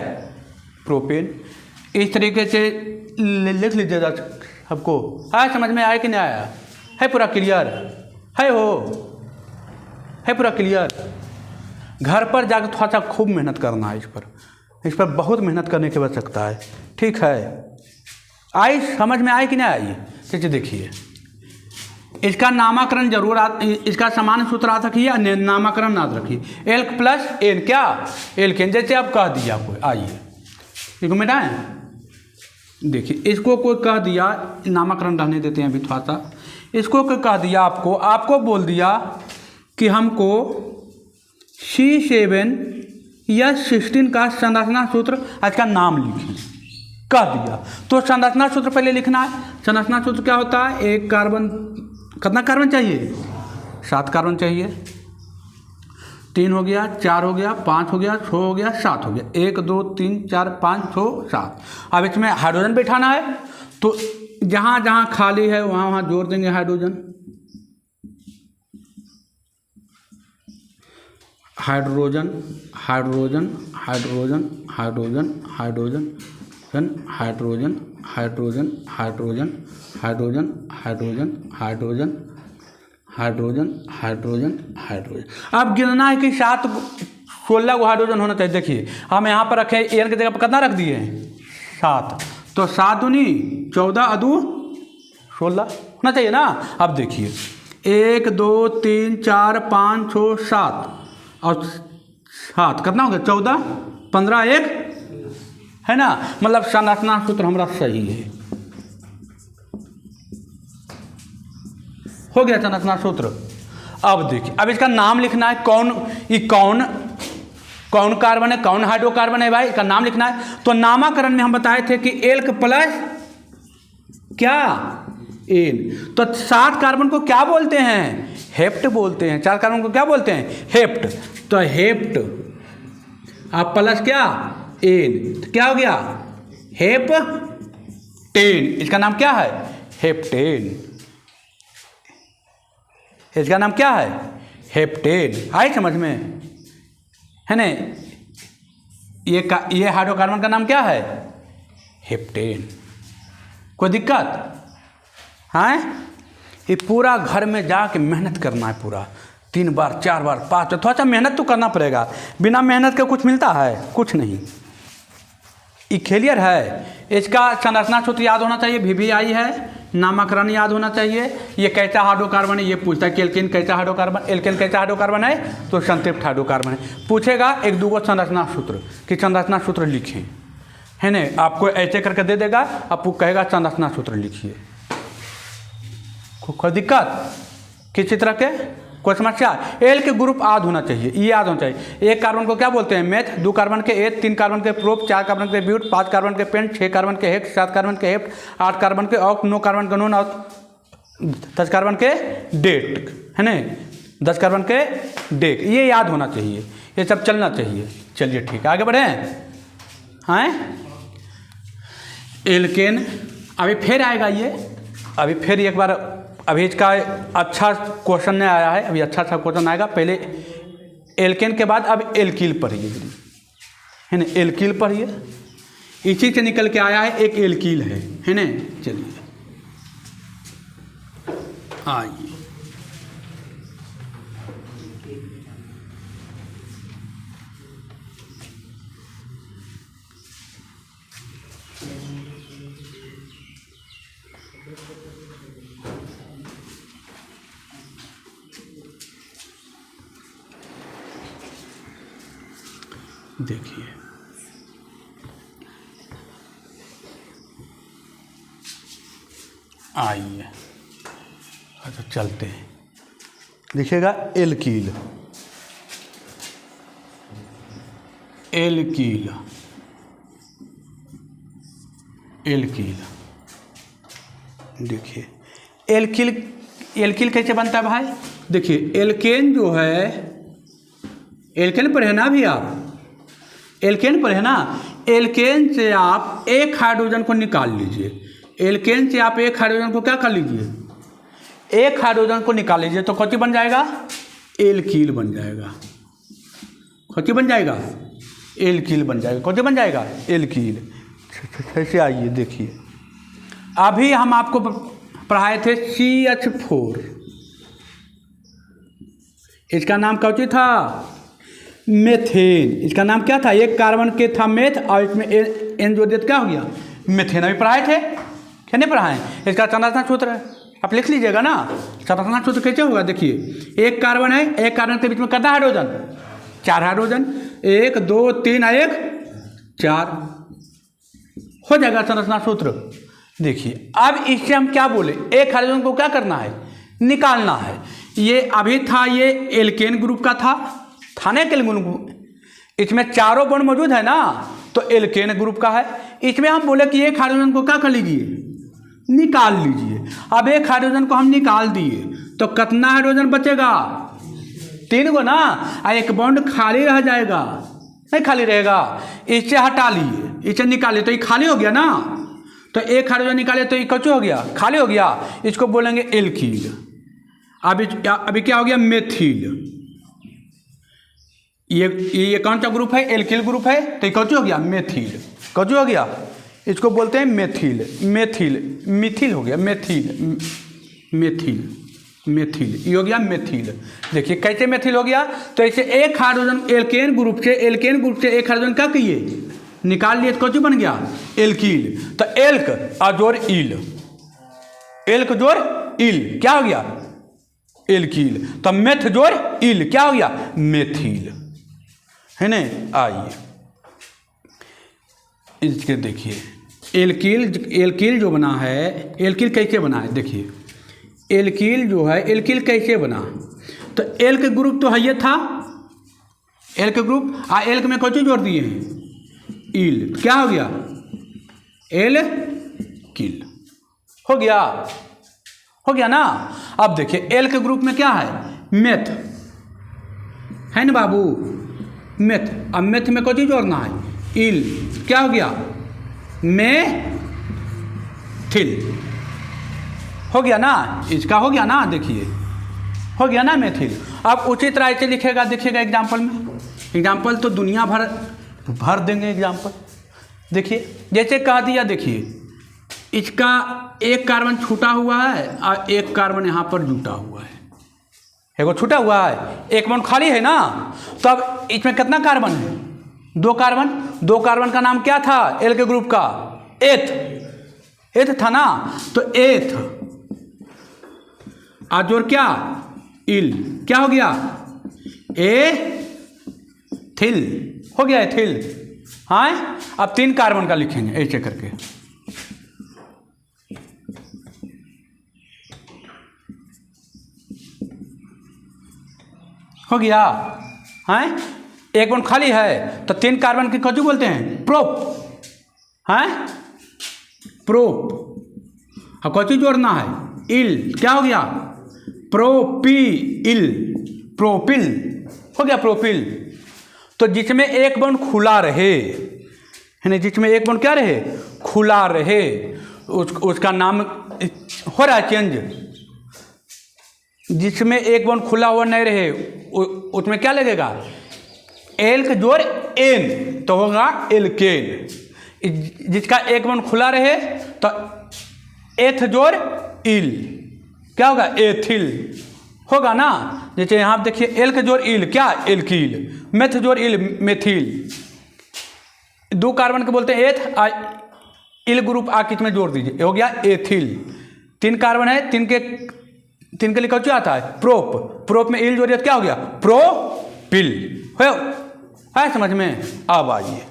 [SPEAKER 1] प्रोपेन। इस तरीके से लिख लीजिएगा सबको। हाँ समझ में आया कि नहीं आया? है पूरा क्लियर? है पूरा क्लियर? घर पर जाकर थोड़ा सा खूब मेहनत करना है इस पर बहुत मेहनत करने की आवश्यकता है, ठीक है। आई समझ में आई कि नहीं आई? चलिए देखिए इसका नामकरण जरूर इसका समान सूत्र याद रखिए, नामकरण याद रखिए। एल प्लस एन, क्या एल के जैसे आप कह दिया कोई। आइए इसको मिटाएं। देखिए इसको कोई कह दिया, नामकरण रहने देते हैं अभी थोड़ा सा। इसको कोई कह दिया, आपको बोल दिया कि हमको C7 या 16 का संरचना सूत्र आज का नाम लिखें, कह दिया। तो संरचना सूत्र पहले लिखना है। संरचना सूत्र क्या होता है? एक कार्बन, कितना कार्बन चाहिए? 7 कार्बन चाहिए। 3 हो गया, 4 हो गया, 5 हो गया, 6 हो गया, 7 हो गया। 1 2 3 4 5 6 7। अब इसमें हाइड्रोजन बैठाना है, तो जहाँ जहाँ खाली है वहाँ वहाँ जोड़ देंगे hydrogen. Hydrogen hydrogen hydrogen hydrogen hydrogen hydrogen hydrogen hydrogen hydrogen hydrogen hydrogen hydrogen hydrogen hydrogen. अब गिनना है कि 16 गो हाइड्रोजन होना चाहिए। देखिए हम यहाँ पर रखे एन की जगह पर कितना रख दिए हैं? 7। तो 7 दूनी 14 अदू 16 होना चाहिए ना। अब देखिए 1 2 3 4 5 6 7 और 7 कितना हो गया 14 15 1 है ना, मतलब संरचना सूत्र हमारा सही है। हो गया संरचना सूत्र। अब देखिए, अब इसका नाम लिखना है, कौन कार्बन है, कौन हाइड्रोकार्बन है भाई, इसका नाम लिखना है। तो नामकरण में हम बताए थे कि एल्क प्लस क्या एन। तो 7 कार्बन को क्या बोलते हैं, हेप्ट बोलते हैं। 4 कार्बन को क्या बोलते हैं, हेप्ट। तो हेप्ट अब प्लस क्या एन, तो क्या हो गया हेप्टेन। इसका नाम क्या है, हेप्टेन। इसका नाम क्या है, हेप्टेन। आई समझ में, है ना। ये हाइड्रोकार्बन का नाम क्या है, हेप्टेन। कोई दिक्कत है? ये पूरा घर में जाके मेहनत करना है, पूरा 3 बार 4 बार 5 बार, थोड़ा सा मेहनत तो करना पड़ेगा। बिना मेहनत के कुछ मिलता है, कुछ नहीं। ये क्लियर है। इसका संरचना सूत्र याद होना चाहिए, VVI है। नामकरण याद होना चाहिए। ये कैसा हाइड्रोकार्बन है, ये पूछता है कि एल्केन कैसा हाइड्रोकार्बन, एल्केन कैसा हाइड्रोकार्बन है, तो संतृप्त हाइड्रोकार्बन है। पूछेगा 1 2 गो संरचना सूत्र कि संरचना सूत्र लिखें, है ना। आपको ऐसे करके दे देगा, आपको कहेगा संरचना सूत्र लिखिए। कोई दिक्कत किसी तरह के, कोई समस्या? एल के ग्रुप आध होना चाहिए, ये याद होना चाहिए। 1 कार्बन को क्या बोलते हैं, मेथ। 2 कार्बन के एथ, 3 कार्बन के प्रोप, 4 कार्बन के ब्यूट, 5 कार्बन के पेंट, 6 कार्बन के हेक्स, 7 कार्बन के हेप्ट, 8 कार्बन के ऑक्ट, 9 कार्बन के नॉन, और 10 कार्बन के डेट, है ना। 10 कार्बन के डेक, ये याद होना चाहिए, ये सब चलना चाहिए। चलिए ठीक है, आगे बढ़े। हाँ, एल्केन अभी फिर आएगा ये, अभी फिर एक बार, अभी इसका अच्छा क्वेश्चन नहीं आया है, अभी अच्छा क्वेश्चन आएगा। पहले एल्केन के बाद अब एल्कील पढ़िए, है ना। एल्कील पढ़िए, इसी से निकल के आया है एक एल्कील है ना। चलिए आइए, देखिए आइए, अच्छा चलते हैं। देखिएगा एल्कील, एल्कील, एल्कील। देखिए एल्कील, एल्कील कैसे बनता है भाई? देखिए एल्केन जो है, एल्केन पर है ना भी आप, एल्केन पर है ना। एल्केन से आप एक हाइड्रोजन को निकाल लीजिए। एल्केन से आप एक हाइड्रोजन को क्या कर लीजिए, एक हाइड्रोजन को निकाल लीजिए, तो कौन बन जाएगा, एल्कील बन जाएगा। कौन बन जाएगा, एल्कील बन जाएगा। कौन बन जाएगा, एल्कील। ऐसे आइए देखिए, अभी हम आपको पढ़ाए थे CH4, इसका नाम कौन था, मेथेन। इसका नाम क्या था, 1 कार्बन के था मेथ, और इसमें एन जो देते क्या हो गया, मेथेन। अभी पढ़ाए थे, क्या नहीं पढ़ाए? इसका संरचना सूत्र आप लिख लीजिएगा ना। संरचना सूत्र कैसे होगा, देखिए 1 कार्बन है, 1 कार्बन के बीच में कितना हाइड्रोजन, 4 हाइड्रोजन, 1 2 3 1 4 हो जाएगा संरचना सूत्र। देखिए अब इससे हम क्या बोले, एक हाइड्रोजन को क्या करना है, निकालना है। ये अभी था, ये एल्केन ग्रुप का था ना, एल्केन ग्रुप, इसमें चारों बॉन्ड मौजूद है ना, तो एल्केन ग्रुप का है। इसमें हम बोले कि एक हाइड्रोजन को क्या कर लीजिए, निकाल लीजिए। अब एक हाइड्रोजन को हम निकाल दिए, तो कितना हाइड्रोजन बचेगा, 3 गो ना, और एक बॉन्ड खाली रह जाएगा, नहीं खाली रहेगा। इससे हटा लिए, इसे निकाले, तो ये खाली हो गया ना। तो एक हाइड्रोजन निकाले तो ये कचू हो गया, खाली हो गया, इसको बोलेंगे एल्कील। अभी क्या हो गया, मेथिल। ये कौन सा ग्रुप है, एल्किल ग्रुप है, तो कौन हो गया, मेथिल। कौन हो गया, इसको बोलते हैं मेथिल। मेथिल, मिथिल हो गया, मेथिल, मेथिल, मेथिल, ये हो गया मेथिल। देखिए कैसे मेथिल हो गया, तो ऐसे एक हाइड्रोजन एल्केन ग्रुप से एक हाइड्रोजन क्या किए, निकाल लिए, तो कौन बन गया, एल्कील। तो एल्क और जोड़ इल, एल्क जोड़ इल क्या हो गया, एल्कील। तो मेथ जोड़ इल क्या हो गया? मेथिल, है ना। आइए इसके देखिए, एल्कील जो बना है, एल्कील कैसे बना है देखिए। एल्कील जो है, एल्कील कैसे बना? तो एल के ग्रुप तो है ये था, एल के ग्रुप, एल के में कौन चीज जोड़ दिए हैं? इल, क्या हो गया? एल किल, हो गया ना। अब देखिए एल के ग्रुप में क्या है? मेथ, है ना बाबू, मेथ। अब मेथ में कौन चीज जोड़ना है? इल, क्या हो गया? मेथिल, हो गया ना। इसका हो गया ना, देखिए हो गया ना मेथिल। अब उसी तरह से लिखेगा, देखिएगा एग्जाम्पल में, एग्जाम्पल तो दुनिया भर देंगे एग्जाम्पल। देखिए जैसे कह दिया, देखिए इसका एक कार्बन छूटा हुआ है और एक कार्बन यहाँ पर जुटा हुआ है, एगो छूटा हुआ है, एक बॉन्ड खाली है ना। तो अब इसमें कितना कार्बन है? 2 कार्बन। 2 कार्बन का नाम क्या था एल के ग्रुप का? एथ था ना। तो एथ आज जोड़ क्या? इल, क्या हो गया? एथिल, हो गया एथिल। हाँ, अब 3 कार्बन का लिखेंगे ऐसे करके। हो गया। हाँ, एक बॉन्ड खाली है तो 3 कार्बन की कौन बोलते हैं? प्रोप, हाँ प्रोप। अब कौन चीज जोड़ना है? इल, क्या हो गया? प्रोपीइल, प्रोपिल, हो गया प्रोपिल। तो जिसमें एक बॉन्ड खुला रहे, है ना, जिसमें एक बॉन्ड क्या रहे? खुला रहे, उसका नाम हो रहा है चेंज। जिसमें एक बॉन्ड खुला हुआ नहीं रहे उसमें क्या लगेगा? एल के जोड़ एन, तो होगा एल्केन। जिसका एक बॉन्ड खुला रहे तो एथ जोड़ इल, क्या होगा? एथिल, होगा ना। जैसे यहाँ देखिए एल के जोड़ इल, क्या? एल्कील। मेथ जोड़ इल, मेथिल। 2 कार्बन के बोलते हैं एथ, इल ग्रुप किस में जोड़ दीजिए, हो गया एथिल। 3 कार्बन है, 3 के लिए क्या आता है? प्रोप। प्रोप में इल जोड़िए, क्या हो गया? प्रोपिल। है समझ में? अब आइए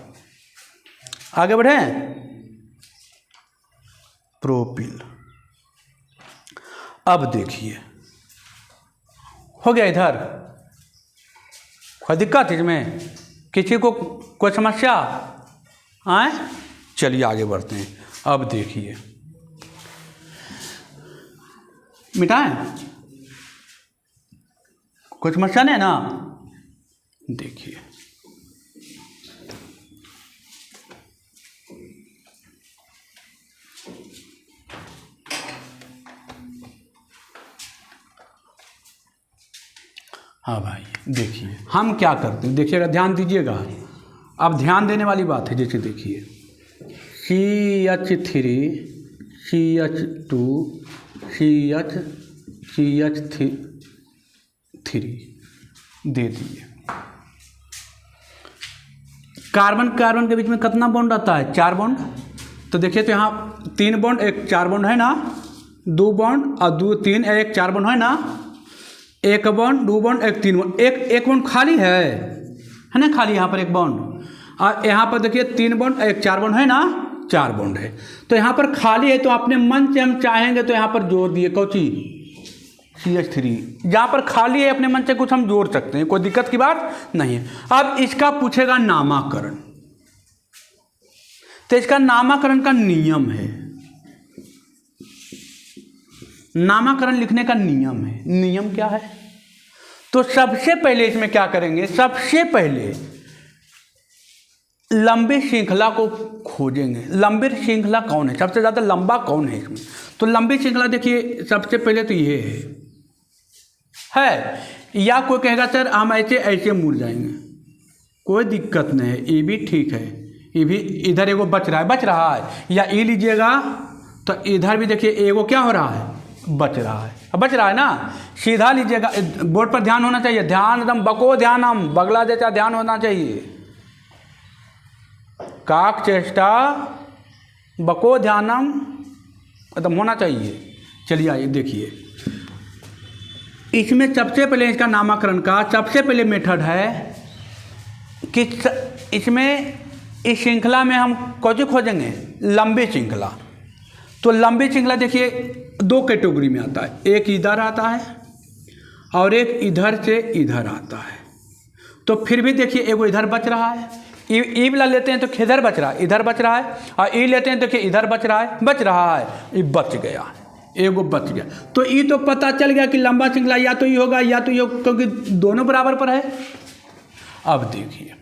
[SPEAKER 1] आगे बढ़े। प्रोपिल, अब देखिए हो गया। इधर कोई दिक्कत इसमें? किसी को कोई समस्या आए? चलिए आगे बढ़ते हैं। अब देखिए, मिटाएं, कोई समस्या नहीं ना। देखिए हाँ भाई, देखिए हम क्या करते हैं, देखिएगा, ध्यान दीजिएगा। अब ध्यान देने वाली बात है। जैसे देखिए CH3 CH2 CH3 दे दिए। कार्बन कार्बन के बीच में कितना बॉन्ड आता है? 4 बॉन्ड। तो देखिए तो यहाँ 3 बॉन्ड, एक 4 बॉन्ड है ना, 2 बॉन्ड और 2 3 एक 4 बॉन्ड है ना, 1 बॉन्ड 2 बॉन्ड 1 3 बॉन्ड, एक बॉन्ड खाली है ना, खाली यहाँ पर 1 बॉन्ड। और यहाँ पर देखिए 3 बॉन्ड 1 4 बॉन्ड है ना, 4 बॉन्ड है। तो यहाँ पर खाली है, तो अपने मन से हम चाहेंगे तो यहाँ पर जोड़ दिए कौची? CH3। जहाँ पर खाली है अपने मन से कुछ हम जोड़ सकते हैं, कोई दिक्कत की बात नहीं है। अब इसका पूछेगा नामाकरण, तो इसका नामाकरण का नियम है, नामाकरण लिखने का नियम है। नियम क्या है? तो सबसे पहले इसमें क्या करेंगे? सबसे पहले लंबी श्रृंखला को खोजेंगे। लंबी श्रृंखला कौन है, सबसे ज़्यादा लंबा कौन है इसमें? तो लंबी श्रृंखला देखिए, सबसे पहले तो ये है। या कोई कहेगा सर हम ऐसे ऐसे मुड़ जाएंगे, कोई दिक्कत नहीं है, ये भी ठीक है। ये भी इधर एगो बच रहा है, या ये लीजिएगा तो इधर भी देखिए एगो क्या हो रहा है? बच रहा है ना। सीधा लीजिएगा, बोर्ड पर ध्यान होना चाहिए, ध्यान एकदम बको ध्यानम, बगला जैसा ध्यान होना चाहिए। काक चेष्टा बको ध्यानम एकदम होना चाहिए। चलिए आइए देखिए, इसमें सबसे पहले इसका नामकरण का सबसे पहले मेथड है कि इसमें इस श्रृंखला में हम कौन खोजेंगे, लंबी श्रृंखला। तो लंबी श्रृंखला देखिए दो कैटेगरी में आता है, एक इधर आता है और एक इधर से इधर आता है। तो फिर भी देखिए एगो इधर बच रहा है, ई वाला लेते हैं तो किधर बच रहा है, इधर बच रहा है, और ई लेते हैं तो इधर बच रहा है, ये बच गया, एगो बच गया। तो ये तो पता चल गया कि लंबा श्रृंखला या तो ये होगा या तो ये होगा, क्योंकि दोनों बराबर पर है। अब देखिए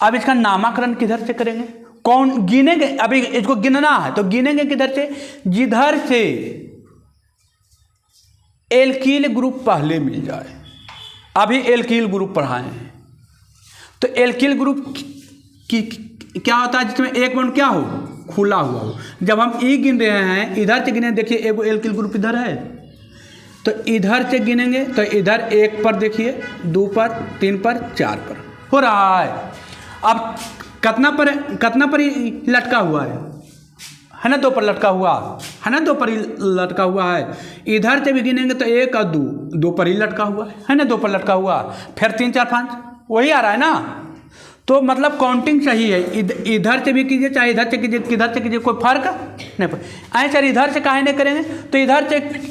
[SPEAKER 1] अब इसका नामकरण किधर से करेंगे, कौन गिनेंगे, अभी इसको गिनना है तो गिनेंगे किधर से, जिधर से एल्कील ग्रुप पहले मिल जाए। अभी एल्कील ग्रुप पढ़ाए हैं तो एल्कील ग्रुप की क्या होता है, जिसमें एक बॉन्ड क्या हो, खुला हुआ हो। जब हम ई गिन रहे हैं इधर से गिने, देखिए एगो एल्कील ग्रुप इधर है तो इधर से गिनेंगे तो इधर एक पर देखिए, दो पर, तीन पर, चार पर हो रहा है। अब कितना पर ही लटका हुआ है ना, दो पर लटका हुआ है ना, दो पर ही लटका हुआ है। इधर से भी गिनेंगे तो एक और दो पर ही लटका हुआ है ना, दो पर लटका हुआ, फिर 3 4 5 वही आ रहा है ना। तो मतलब काउंटिंग सही है, इधर से भी कीजिए चाहे इधर से कीजिए, किधर से कीजिए, कोई फर्क नहीं पड़े। आए सर इधर से काहे नहीं करेंगे, तो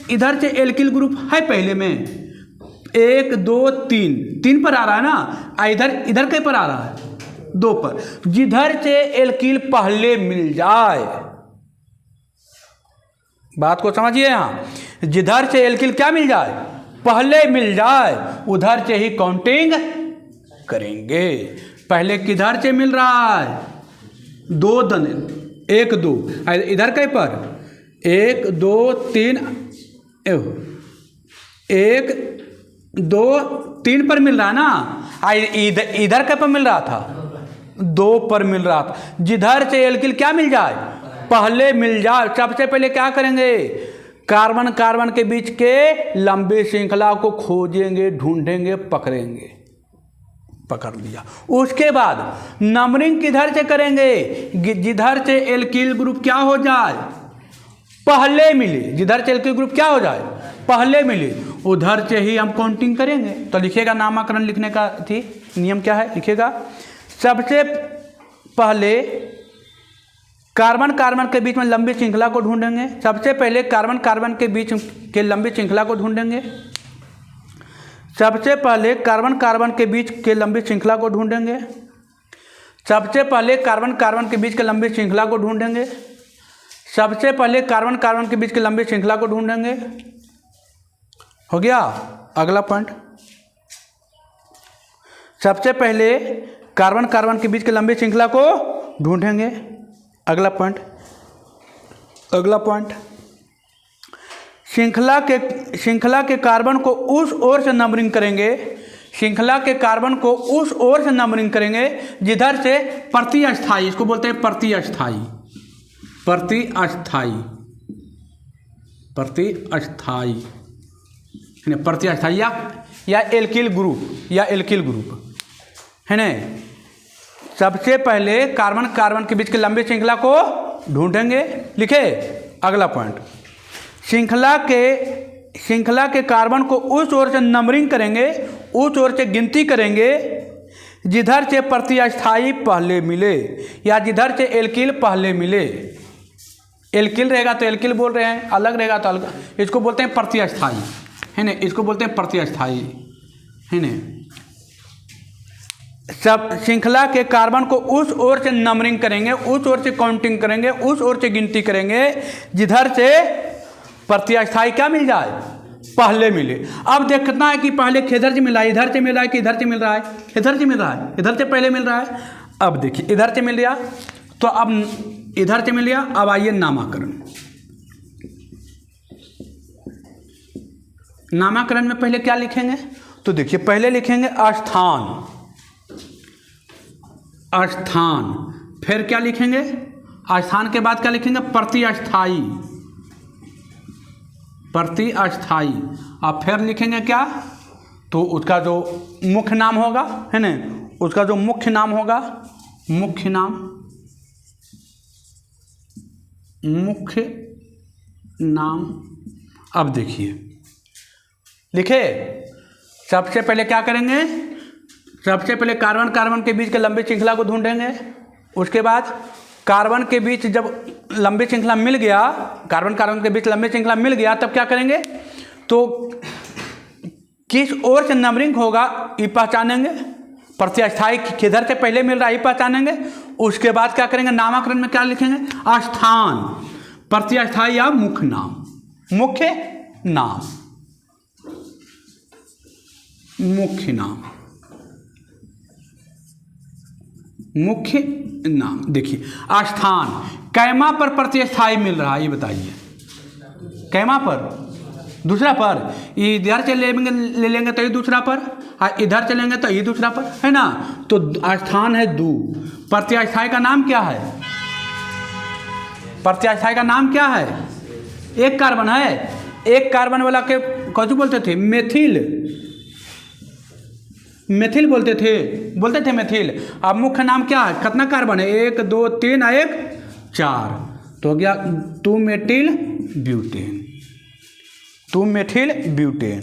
[SPEAKER 1] इधर से एल्किल ग्रुप है पहले में, 1 2 3 पर आ रहा है ना, इधर कहीं पर आ रहा है, 2 पर। जिधर से एल्किल पहले मिल जाए, बात को समझिए, यहाँ जिधर से एल्किल क्या मिल जाए, पहले मिल जाए, उधर से ही काउंटिंग करेंगे। पहले किधर से मिल रहा है, 2 दन 1 2, इधर कहीं पर 1 2 3, 1 2 3 पर मिल रहा है ना, इधर कहीं पर मिल रहा था, 2 पर मिल रहा था। जिधर से एल्किल क्या मिल जाए, पहले मिल जाए, सबसे पहले क्या करेंगे, कार्बन कार्बन के बीच के लंबी श्रृंखला को खोजेंगे, ढूंढेंगे, पकड़ेंगे, पकड़ लिया। उसके बाद नंबरिंग किधर से करेंगे, जिधर से एल्किल ग्रुप क्या हो जाए, पहले मिले, जिधर से एल्किल ग्रुप क्या हो जाए, पहले मिले, उधर से ही हम काउंटिंग करेंगे। तो लिखिएगा, नामकरण लिखने का थी नियम क्या है, लिखिएगा, सबसे पहले कार्बन कार्बन के बीच में लंबी श्रृंखला को ढूंढेंगे। सबसे पहले कार्बन कार्बन के बीच के लंबी श्रृंखला को ढूंढेंगे। सबसे पहले कार्बन कार्बन के बीच के लंबी श्रृंखला को ढूंढेंगे। सबसे पहले कार्बन कार्बन के बीच के लंबी श्रृंखला को ढूंढेंगे। सबसे पहले कार्बन कार्बन के बीच के लंबी श्रृंखला को ढूंढेंगे। हो गया, अगला पॉइंट, सबसे पहले कार्बन कार्बन के बीच के लंबी श्रृंखला को ढूंढेंगे। अगला पॉइंट, श्रृंखला के कार्बन को उस ओर से नंबरिंग करेंगे। श्रृंखला के कार्बन को उस ओर से नंबरिंग करेंगे जिधर से प्रतिस्थाई, इसको बोलते हैं प्रतिस्थाई, प्रतिस्थाई या एल्किल ग्रुप है ना। सबसे पहले कार्बन कार्बन के बीच के लंबी श्रृंखला को ढूंढेंगे, लिखे। अगला पॉइंट, श्रृंखला के कार्बन को उस ओर से नंबरिंग करेंगे, उस ओर से गिनती करेंगे जिधर से प्रतिस्थाई पहले मिले या जिधर से एल्किल पहले मिले। एल्किल रहेगा तो एल्किल बोल रहे हैं, अलग रहेगा तो अलग, इसको बोलते हैं प्रतिस्थाई है ना, इसको बोलते हैं प्रतिस्थाई है ना। सब श्रृंखला के कार्बन को उस ओर से नंबरिंग करेंगे, उस ओर से काउंटिंग करेंगे, उस ओर से गिनती करेंगे जिधर से प्रतिस्थाई क्या मिल जाए, पहले मिले। अब देखना है कि पहले किधर से मिल रहा है, इधर से मिल रहा है कि इधर से मिल रहा है, इधर से मिल रहा है, इधर से पहले मिल रहा है। अब देखिए इधर से मिल गया तो अब इधर से मिल गया। अब आइए नामकरण में पहले क्या लिखेंगे, तो देखिए पहले लिखेंगे स्थान, फिर क्या लिखेंगे, स्थान के बाद क्या लिखेंगे, प्रतिस्थाई, और फिर लिखेंगे क्या, तो उसका जो मुख्य नाम होगा है ना, उसका जो मुख्य नाम होगा, मुख्य नाम। अब देखिए लिखे। सबसे पहले क्या करेंगे, सबसे पहले कार्बन कार्बन के बीच के लंबी श्रृंखला को ढूंढेंगे। उसके बाद कार्बन के बीच जब लंबी श्रृंखला मिल गया, कार्बन कार्बन के बीच लंबी श्रृंखला मिल गया, तब क्या करेंगे, तो किस ओर से नंबरिंग होगा ये पहचानेंगे। प्रत्यास्थाई किधर से पहले मिल रहा है ये पहचानेंगे। उसके बाद क्या करेंगे, नामकरण में क्या लिखेंगे, स्थान, प्रत्यास्थाई या मुख्य नाम, मुख्य नाम, मुख्य नाम, मुख्य नाम। देखिए स्थान, कैमा पर प्रत्यास्थाई मिल रहा है ये बताइए, कैमा पर, दूसरा पर, इधर से ले लेंगे तो ये दूसरा पर, इधर चलेंगे तो ये दूसरा पर, है ना। तो स्थान है दू। प्रत्यास्थाई का नाम क्या है, प्रत्यास्थाई का नाम क्या है, एक कार्बन है, एक कार्बन वाला के कौन बोलते थे, मेथिल, मेथिल बोलते थे मेथिल। अब मुख्य नाम क्या है, कितना कार्बन है, 1 2 3 और 1 4, तो हो गया 2 methyl butane, 2 methyl butane,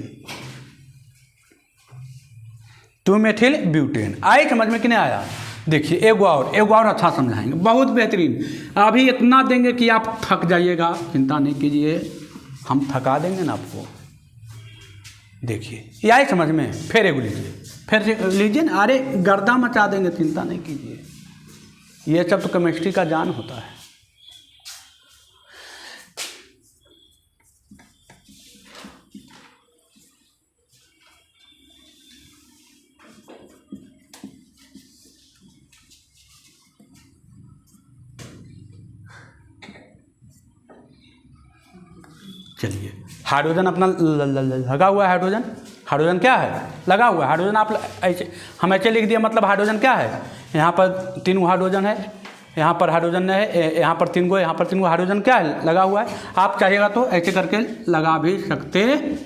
[SPEAKER 1] 2 methyl butane. आए समझ में कि नहीं आया। देखिए एक और अच्छा समझाएंगे, बहुत बेहतरीन। अभी इतना देंगे कि आप थक जाइएगा, चिंता नहीं कीजिए, हम थका देंगे ना आपको। देखिए ये आए समझ में, फिर एगो लीजिए, फिर लीजिए ना, अरे गर्दा मचा देंगे, चिंता नहीं कीजिए, ये सब तो केमिस्ट्री का जान होता है। चलिए हाइड्रोजन अपना लगा हुआ है, हाइड्रोजन क्या है, लगा हुआ है। हाइड्रोजन आप ऐसे, हम ऐसे लिख दिए, मतलब हाइड्रोजन क्या है, यहाँ पर 3 हाइड्रोजन है, यहाँ पर हाइड्रोजन है, यहाँ पर 3 यहाँ पर 3 हाइड्रोजन क्या है, लगा हुआ है। आप चाहिएगा तो ऐसे करके लगा भी सकते हैं,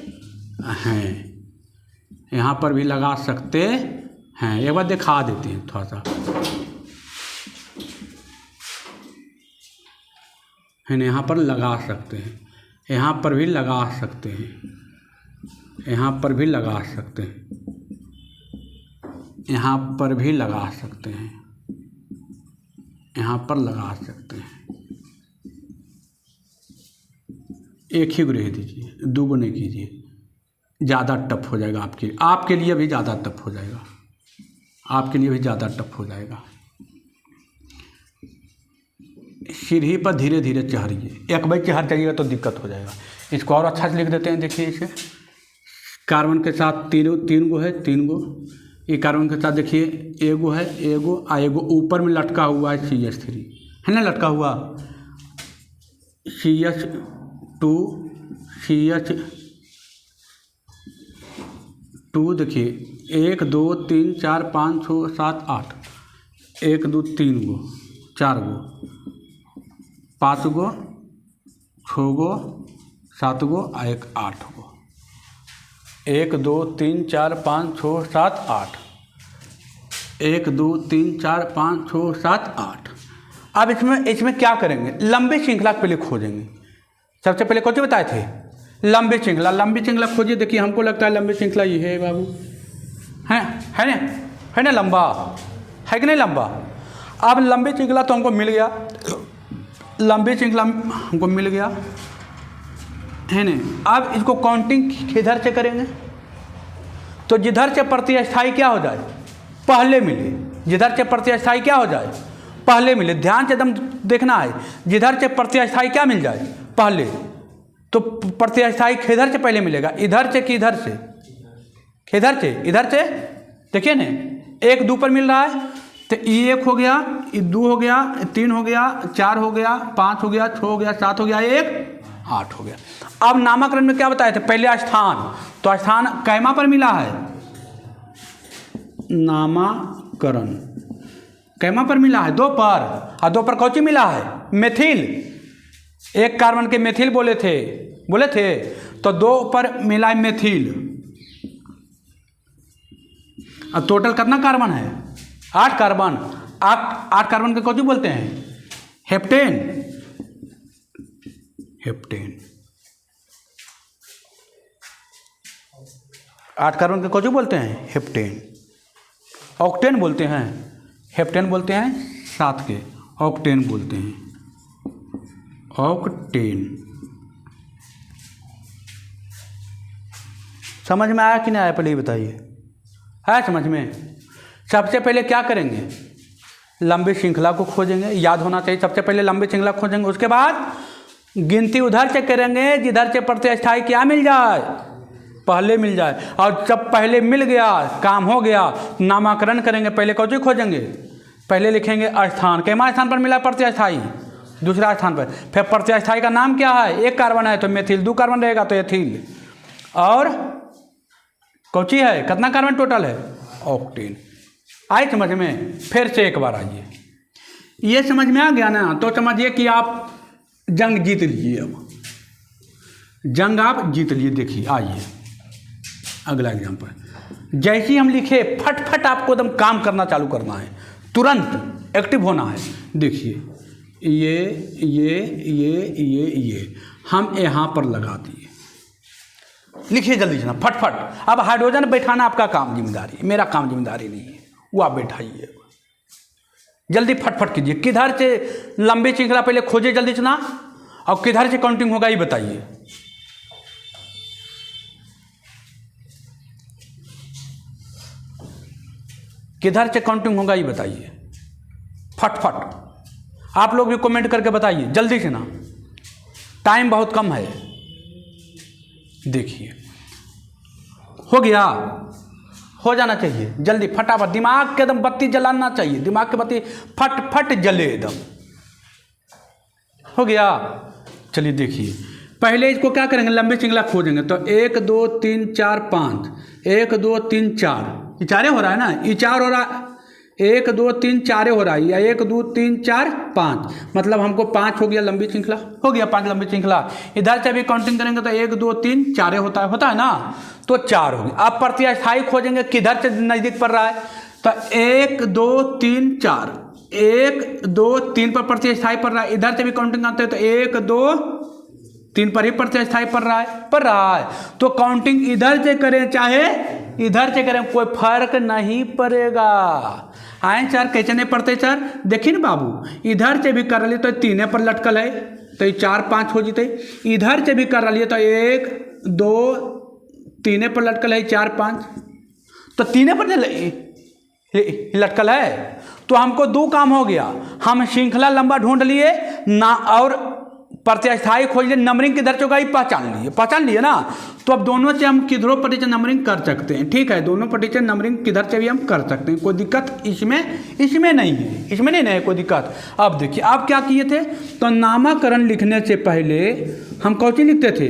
[SPEAKER 1] यहाँ पर भी लगा सकते हैं। एक बार दिखा देते हैं थोड़ा सा, है ना, यहाँ पर लगा सकते हैं, यहाँ पर भी लगा सकते हैं, यहाँ पर भी लगा सकते हैं, यहाँ पर भी लगा सकते हैं, यहाँ पर लगा सकते हैं। एक ही को रह दीजिए, 2 को नहीं कीजिए, ज़्यादा टफ हो जाएगा आपके लिए भी ज़्यादा टफ हो जाएगा, आपके लिए भी ज़्यादा टफ हो जाएगा। सीढ़ी पर धीरे धीरे चढ़िए, एक बार चढ़ जाइएगा तो दिक्कत हो जाएगा। इसको और अच्छा से लिख देते हैं। देखिए इसे कार्बन के साथ 3 गो है, 3 गो, ये कार्बन के साथ देखिए एगो है, एगो ऊपर में लटका हुआ है CH3, है ना, लटका हुआ CH2, देखिए 1 2 3 4 5 6 7 8, 1 2 3 गो, 4 गो, 5 गो, 6 गो, 7 गो और 1 8 गो, 1 2 3 4 5 6 7 8, 1 2 3 4 5 6 7 8। अब इसमें क्या करेंगे, लंबी श्रृंखला पहले खोजेंगे। सबसे पहले कौन सी बताए थे, लंबी श्रृंखला खोजिए। देखिए हमको लगता है लंबी श्रृंखला ये है बाबू, है ना, लंबा है कि नहीं, लंबा। अब लंबी श्रृंखला तो हमको मिल गया, लंबी श्रृंखला हमको मिल गया, है ना। अब इसको काउंटिंग किधर से करेंगे, तो जिधर से प्रतिस्थाई क्या हो जाए पहले मिले, जिधर से प्रतिस्थाई क्या हो जाए पहले मिले। ध्यान से एकदम देखना है, जिधर से प्रतिस्थाई क्या मिल जाए पहले, तो प्रतिस्थाई किधर से पहले मिलेगा, इधर से कि इधर से, किधर से, इधर से। देखिए ना 1 2 पर मिल रहा है, तो ये 1 हो गया, ये 2 हो गया, 3 हो गया, 4 हो गया, 5 हो गया, 6 हो गया, 7 हो गया, 1 8 हो गया। अब नामकरण में क्या बताए थे, पहले स्थान, तो स्थान कैमा पर मिला है, नामकरण कैमा पर मिला है, 2 पर, और 2 पर कौन सी मिला है, मेथिल। 1 कार्बन के मेथिल बोले थे, तो 2 पर मिला है मेथिल। अब टोटल कितना कार्बन है, 8 कार्बन। 8 कार्बन के कौन सी बोलते हैं, हेप्टेन। 8 कार्बन के कौन बोलते हैं? हेप्टेन। ऑक्टेन बोलते हैं, हेप्टेन बोलते हैं 7 के, ऑक्टेन बोलते हैं, ऑक्टेन। समझ में आया कि नहीं आया पहले ये बताइए? है समझ में? सबसे पहले क्या करेंगे? लंबी श्रृंखला को खोजेंगे, याद होना चाहिए। सबसे पहले लंबी श्रृंखला खोजेंगे, उसके बाद गिनती उधर से करेंगे जिधर से प्रतिस्थाई क्या मिल जाए, पहले मिल जाए। और जब पहले मिल गया, काम हो गया, नामाकरण करेंगे। पहले कौन सी खोजेंगे? पहले लिखेंगे स्थान, कितना स्थान पर मिला प्रतिस्थाई? दूसरा स्थान पर। फिर प्रतिस्थाई का नाम क्या है? 1 कार्बन है तो मेथिल, 2 कार्बन रहेगा तो एथिल, और कौची है? कितना कार्बन टोटल है? ऑक्टेन। आए समझ में? फिर से एक बार आइए, ये समझ में आ गया ना? तो समझिए कि आप जंग जीत लीजिए। अब जंग आप जीत लिए। देखिए आइए अगला एग्जाम्पल। जैसे ही हम लिखे फट आपको एकदम काम करना चालू करना है, तुरंत एक्टिव होना है। देखिए ये हम यहाँ पर लगा दिए। लिखिए जल्दी से ना, फट। अब हाइड्रोजन बैठाना आपका काम जिम्मेदारी, मेरा काम जिम्मेदारी नहीं है, वो आप बैठाइए। जल्दी फट कीजिए। किधर से लंबी श्रृंखला पहले खोजिए जल्दी से ना, और किधर से काउंटिंग होगा ये बताइए। किधर से काउंटिंग होगा ये बताइए। फट आप लोग भी कमेंट करके बताइए जल्दी से ना, टाइम बहुत कम है। देखिए हो गया, हो जाना चाहिए जल्दी, फटाफट। दिमाग के एकदम बत्ती जलाना चाहिए, दिमाग की बत्ती फट जले एकदम। हो गया? चलिए देखिए, पहले इसको क्या करेंगे? लंबी श्रृंखला खोजेंगे। तो 1 2 3 4 5, 1 2 3 4, ये चारे हो रहा है ना, ये 4 हो रहा, 1 2 3 4 हो रहा है, या 1 2 3 4 5, मतलब हमको 5 हो गया लंबी श्रृंखला। हो गया 5 लंबी श्रृंखला। इधर से भी काउंटिंग करेंगे तो 1 2 3 4 होता है ना, तो 4 हो गया। अब प्रतिस्थाई खोजेंगे, किधर से नजदीक पड़ रहा है? तो 1 2 3 4, 1 2 3 पर प्रतिस्थाई पड़ रहा है। इधर से भी काउंटिंग करते हैं तो 1 2 3 पर ही प्रतिस्थाई पड़ रहा है। तो काउंटिंग इधर से करें चाहे इधर से करें, कोई फर्क नहीं पड़ेगा। आए सर कैसे नहीं पड़ते सर? देखिए ना बाबू, इधर से भी कर लिए तो 3 पर लटकल है तो 4 5 हो जीते। इधर से भी कर लिए तो 1 2 3 पर लटकल है 4 5, तो 3 पर लटकल है। तो हमको 2 काम हो गया, हम श्रृंखला लंबा ढूंढ लिए ना, और प्रतिस्थाई खोज लिए। नंबरिंग किधर से होगा ये पहचान लिए ना। तो अब दोनों से हम किधरों पटीचर नंबरिंग कर सकते हैं। ठीक है, दोनों पटीचर नंबरिंग किधर से भी हम कर सकते हैं, कोई दिक्कत इसमें नहीं है, इसमें नहीं है कोई दिक्कत। अब देखिए आप क्या किए थे? तो नामाकरण लिखने से पहले हम कौन सी लिखते थे?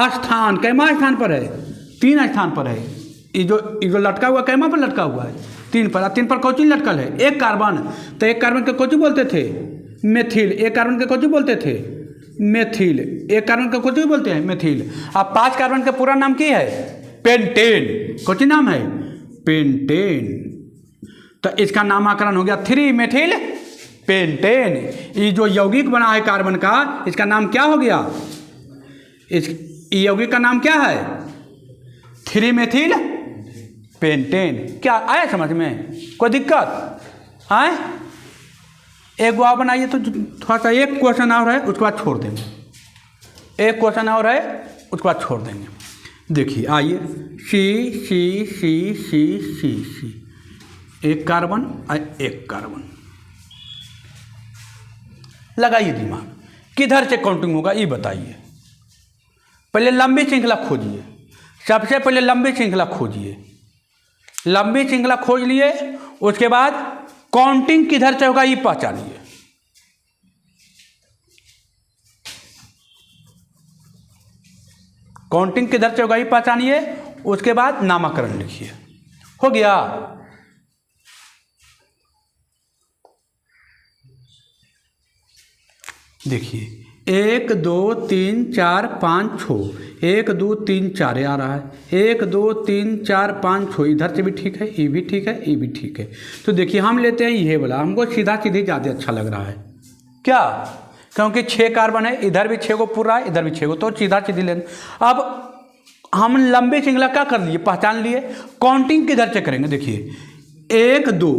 [SPEAKER 1] स्थान। कैमा स्थान पर है? 3 स्थान पर है। ये जो लटका हुआ कैमा पर लटका हुआ है? 3 पर। 3 पर कौन सी लटकल है? 1 कार्बन। तो 1 कार्बन के कौन सी बोलते थे? मेथिल। 1 कार्बन के कौन सी बोलते थे? मेथिल। 1 कार्बन का कौन सी बोलते हैं? मेथिल। अब 5 कार्बन का पूरा नाम क्या है? पेंटेन। कौन सी नाम है? पेंटेन। तो इसका नामकरण हो गया 3 मेथिल पेंटेन। ये जो यौगिक बना है कार्बन का, इसका नाम क्या हो गया? इस यौगिक का नाम क्या है? 3 मेथिल पेंटेन। क्या आया समझ में? कोई दिक्कत आए? एक गो बनाइए तो थोड़ा सा, एक क्वेश्चन और है उसके बाद छोड़ देंगे। एक क्वेश्चन और है उसके बाद छोड़ देंगे। देखिए आइए, सी 1 कार्बन और 1 कार्बन। लगाइए दिमाग, किधर से काउंटिंग होगा ये बताइए। पहले लंबी श्रृंखला खोजिए, सबसे पहले लंबी श्रृंखला खोजिए। लंबी श्रृंखला खोज लिए, उसके बाद काउंटिंग किधर से होगा ये पहचानिए। काउंटिंग किधर से होगा ये पहचानिए, उसके बाद नामकरण लिखिए। हो गया? देखिए 1 2 3 4 5 6, 1 2 3 4 आ रहा है, 1 2 3 4 5 6। इधर से भी ठीक है, ये भी ठीक है, ये भी ठीक है। तो देखिए हम लेते हैं ये वाला, हमको सीधा सीधी ज़्यादा अच्छा लग रहा है। क्या? क्योंकि 6 कार्बन है, इधर भी 6 को पूरा है, इधर भी 6 को, तो सीधा सीधी लेना। अब हम लंबी श्रृंखला क्या कर लिए, पहचान लिए। काउंटिंग किधर से करेंगे, देखिए 1 2,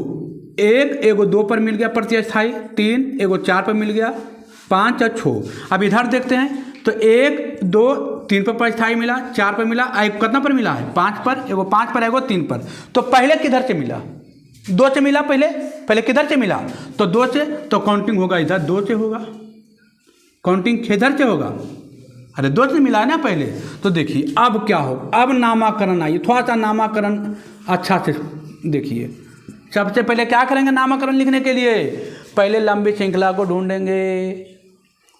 [SPEAKER 1] एगो 2 पर मिल गया प्रतिस्थाई, 3 एगो 4 पर मिल गया, 5 और 6। अब इधर देखते हैं तो 1 2 3 पर प्रतिस्थाई मिला, 4 पर मिला, कितना पर मिला है 5 पर, एगो 5 पर एगो 3 पर। तो पहले किधर से मिला, 2 से मिला, पहले किधर से मिला, तो 2 से, तो काउंटिंग होगा इधर 2 से होगा, काउंटिंग किधर से होगा, अरे 2 से मिला है ना पहले। तो देखिए अब क्या हो, अब नामाकरण आइए, थोड़ा सा नामाकरण अच्छा से देखिए। सबसे पहले क्या करेंगे नामाकरण लिखने के लिए, पहले लंबी श्रृंखला को ढूंढेंगे,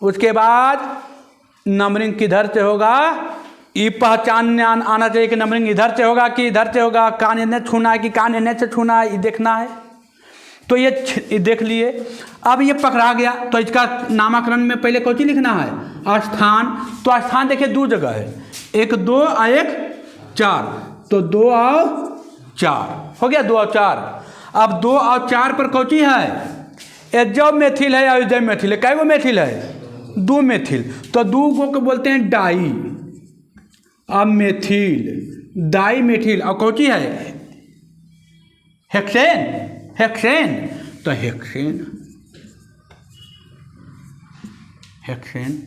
[SPEAKER 1] उसके बाद नंबरिंग किधर से होगा, ये पहचानने आना चाहिए कि नंबरिंग इधर से होगा कि इधर से होगा, कान एने छूना है कि कान एने से छूना है, ये देखना है। तो ये देख लिए। अब ये पकड़ा गया तो इसका नामाकरण में पहले कौन सी लिखना है, स्थान। तो स्थान देखिए 2 जगह है, एक 2 और एक 4, तो 2 और 4 हो गया, 2 और 4। अब 2 और 4 पर कौन सी है, एजब मेथिल है या एजब मेथिल है, कै गो मेथिल है, 2 मेथिल, तो 2 को बोलते हैं डाई। अब मेथिल, डाई मेथिल, और कौन सी है हेक्सेन, हेक्सेन, तो हेक्सेन, हेक्सेन।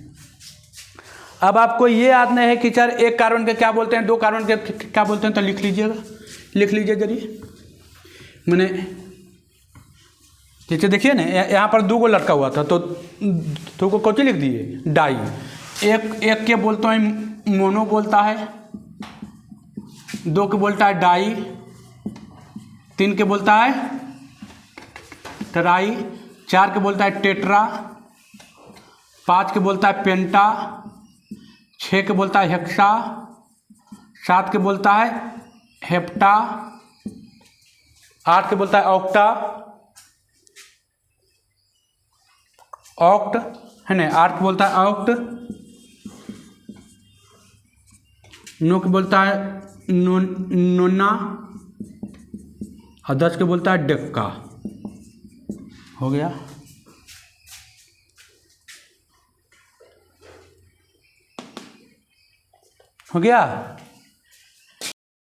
[SPEAKER 1] अब आपको ये याद नहीं है कि सर एक कार्बन के क्या बोलते हैं, 2 कार्बन के क्या बोलते हैं, तो लिख लीजिएगा, लिख लीजिए जरिए। मैंने जैसे देखिए ना यहाँ पर 2 गो लटका हुआ था, तो 2 को कौन सी लिख दिए, डाई। एक के बोलते हैं मोनो बोलता है, 2 के बोलता है डाई, 3 के बोलता है ट्राई, 4 के बोलता है टेट्रा, 5 के बोलता है पेंटा, 6 के बोलता है हेक्सा, 7 के बोलता है हेप्टा, 8 के बोलता है ऑक्टा, ऑक्ट है ना, 8 के बोलता है ऑक्ट, 9 के बोलता है नोना, और 10 के बोलता है डेक्का। हो गया। हो गया।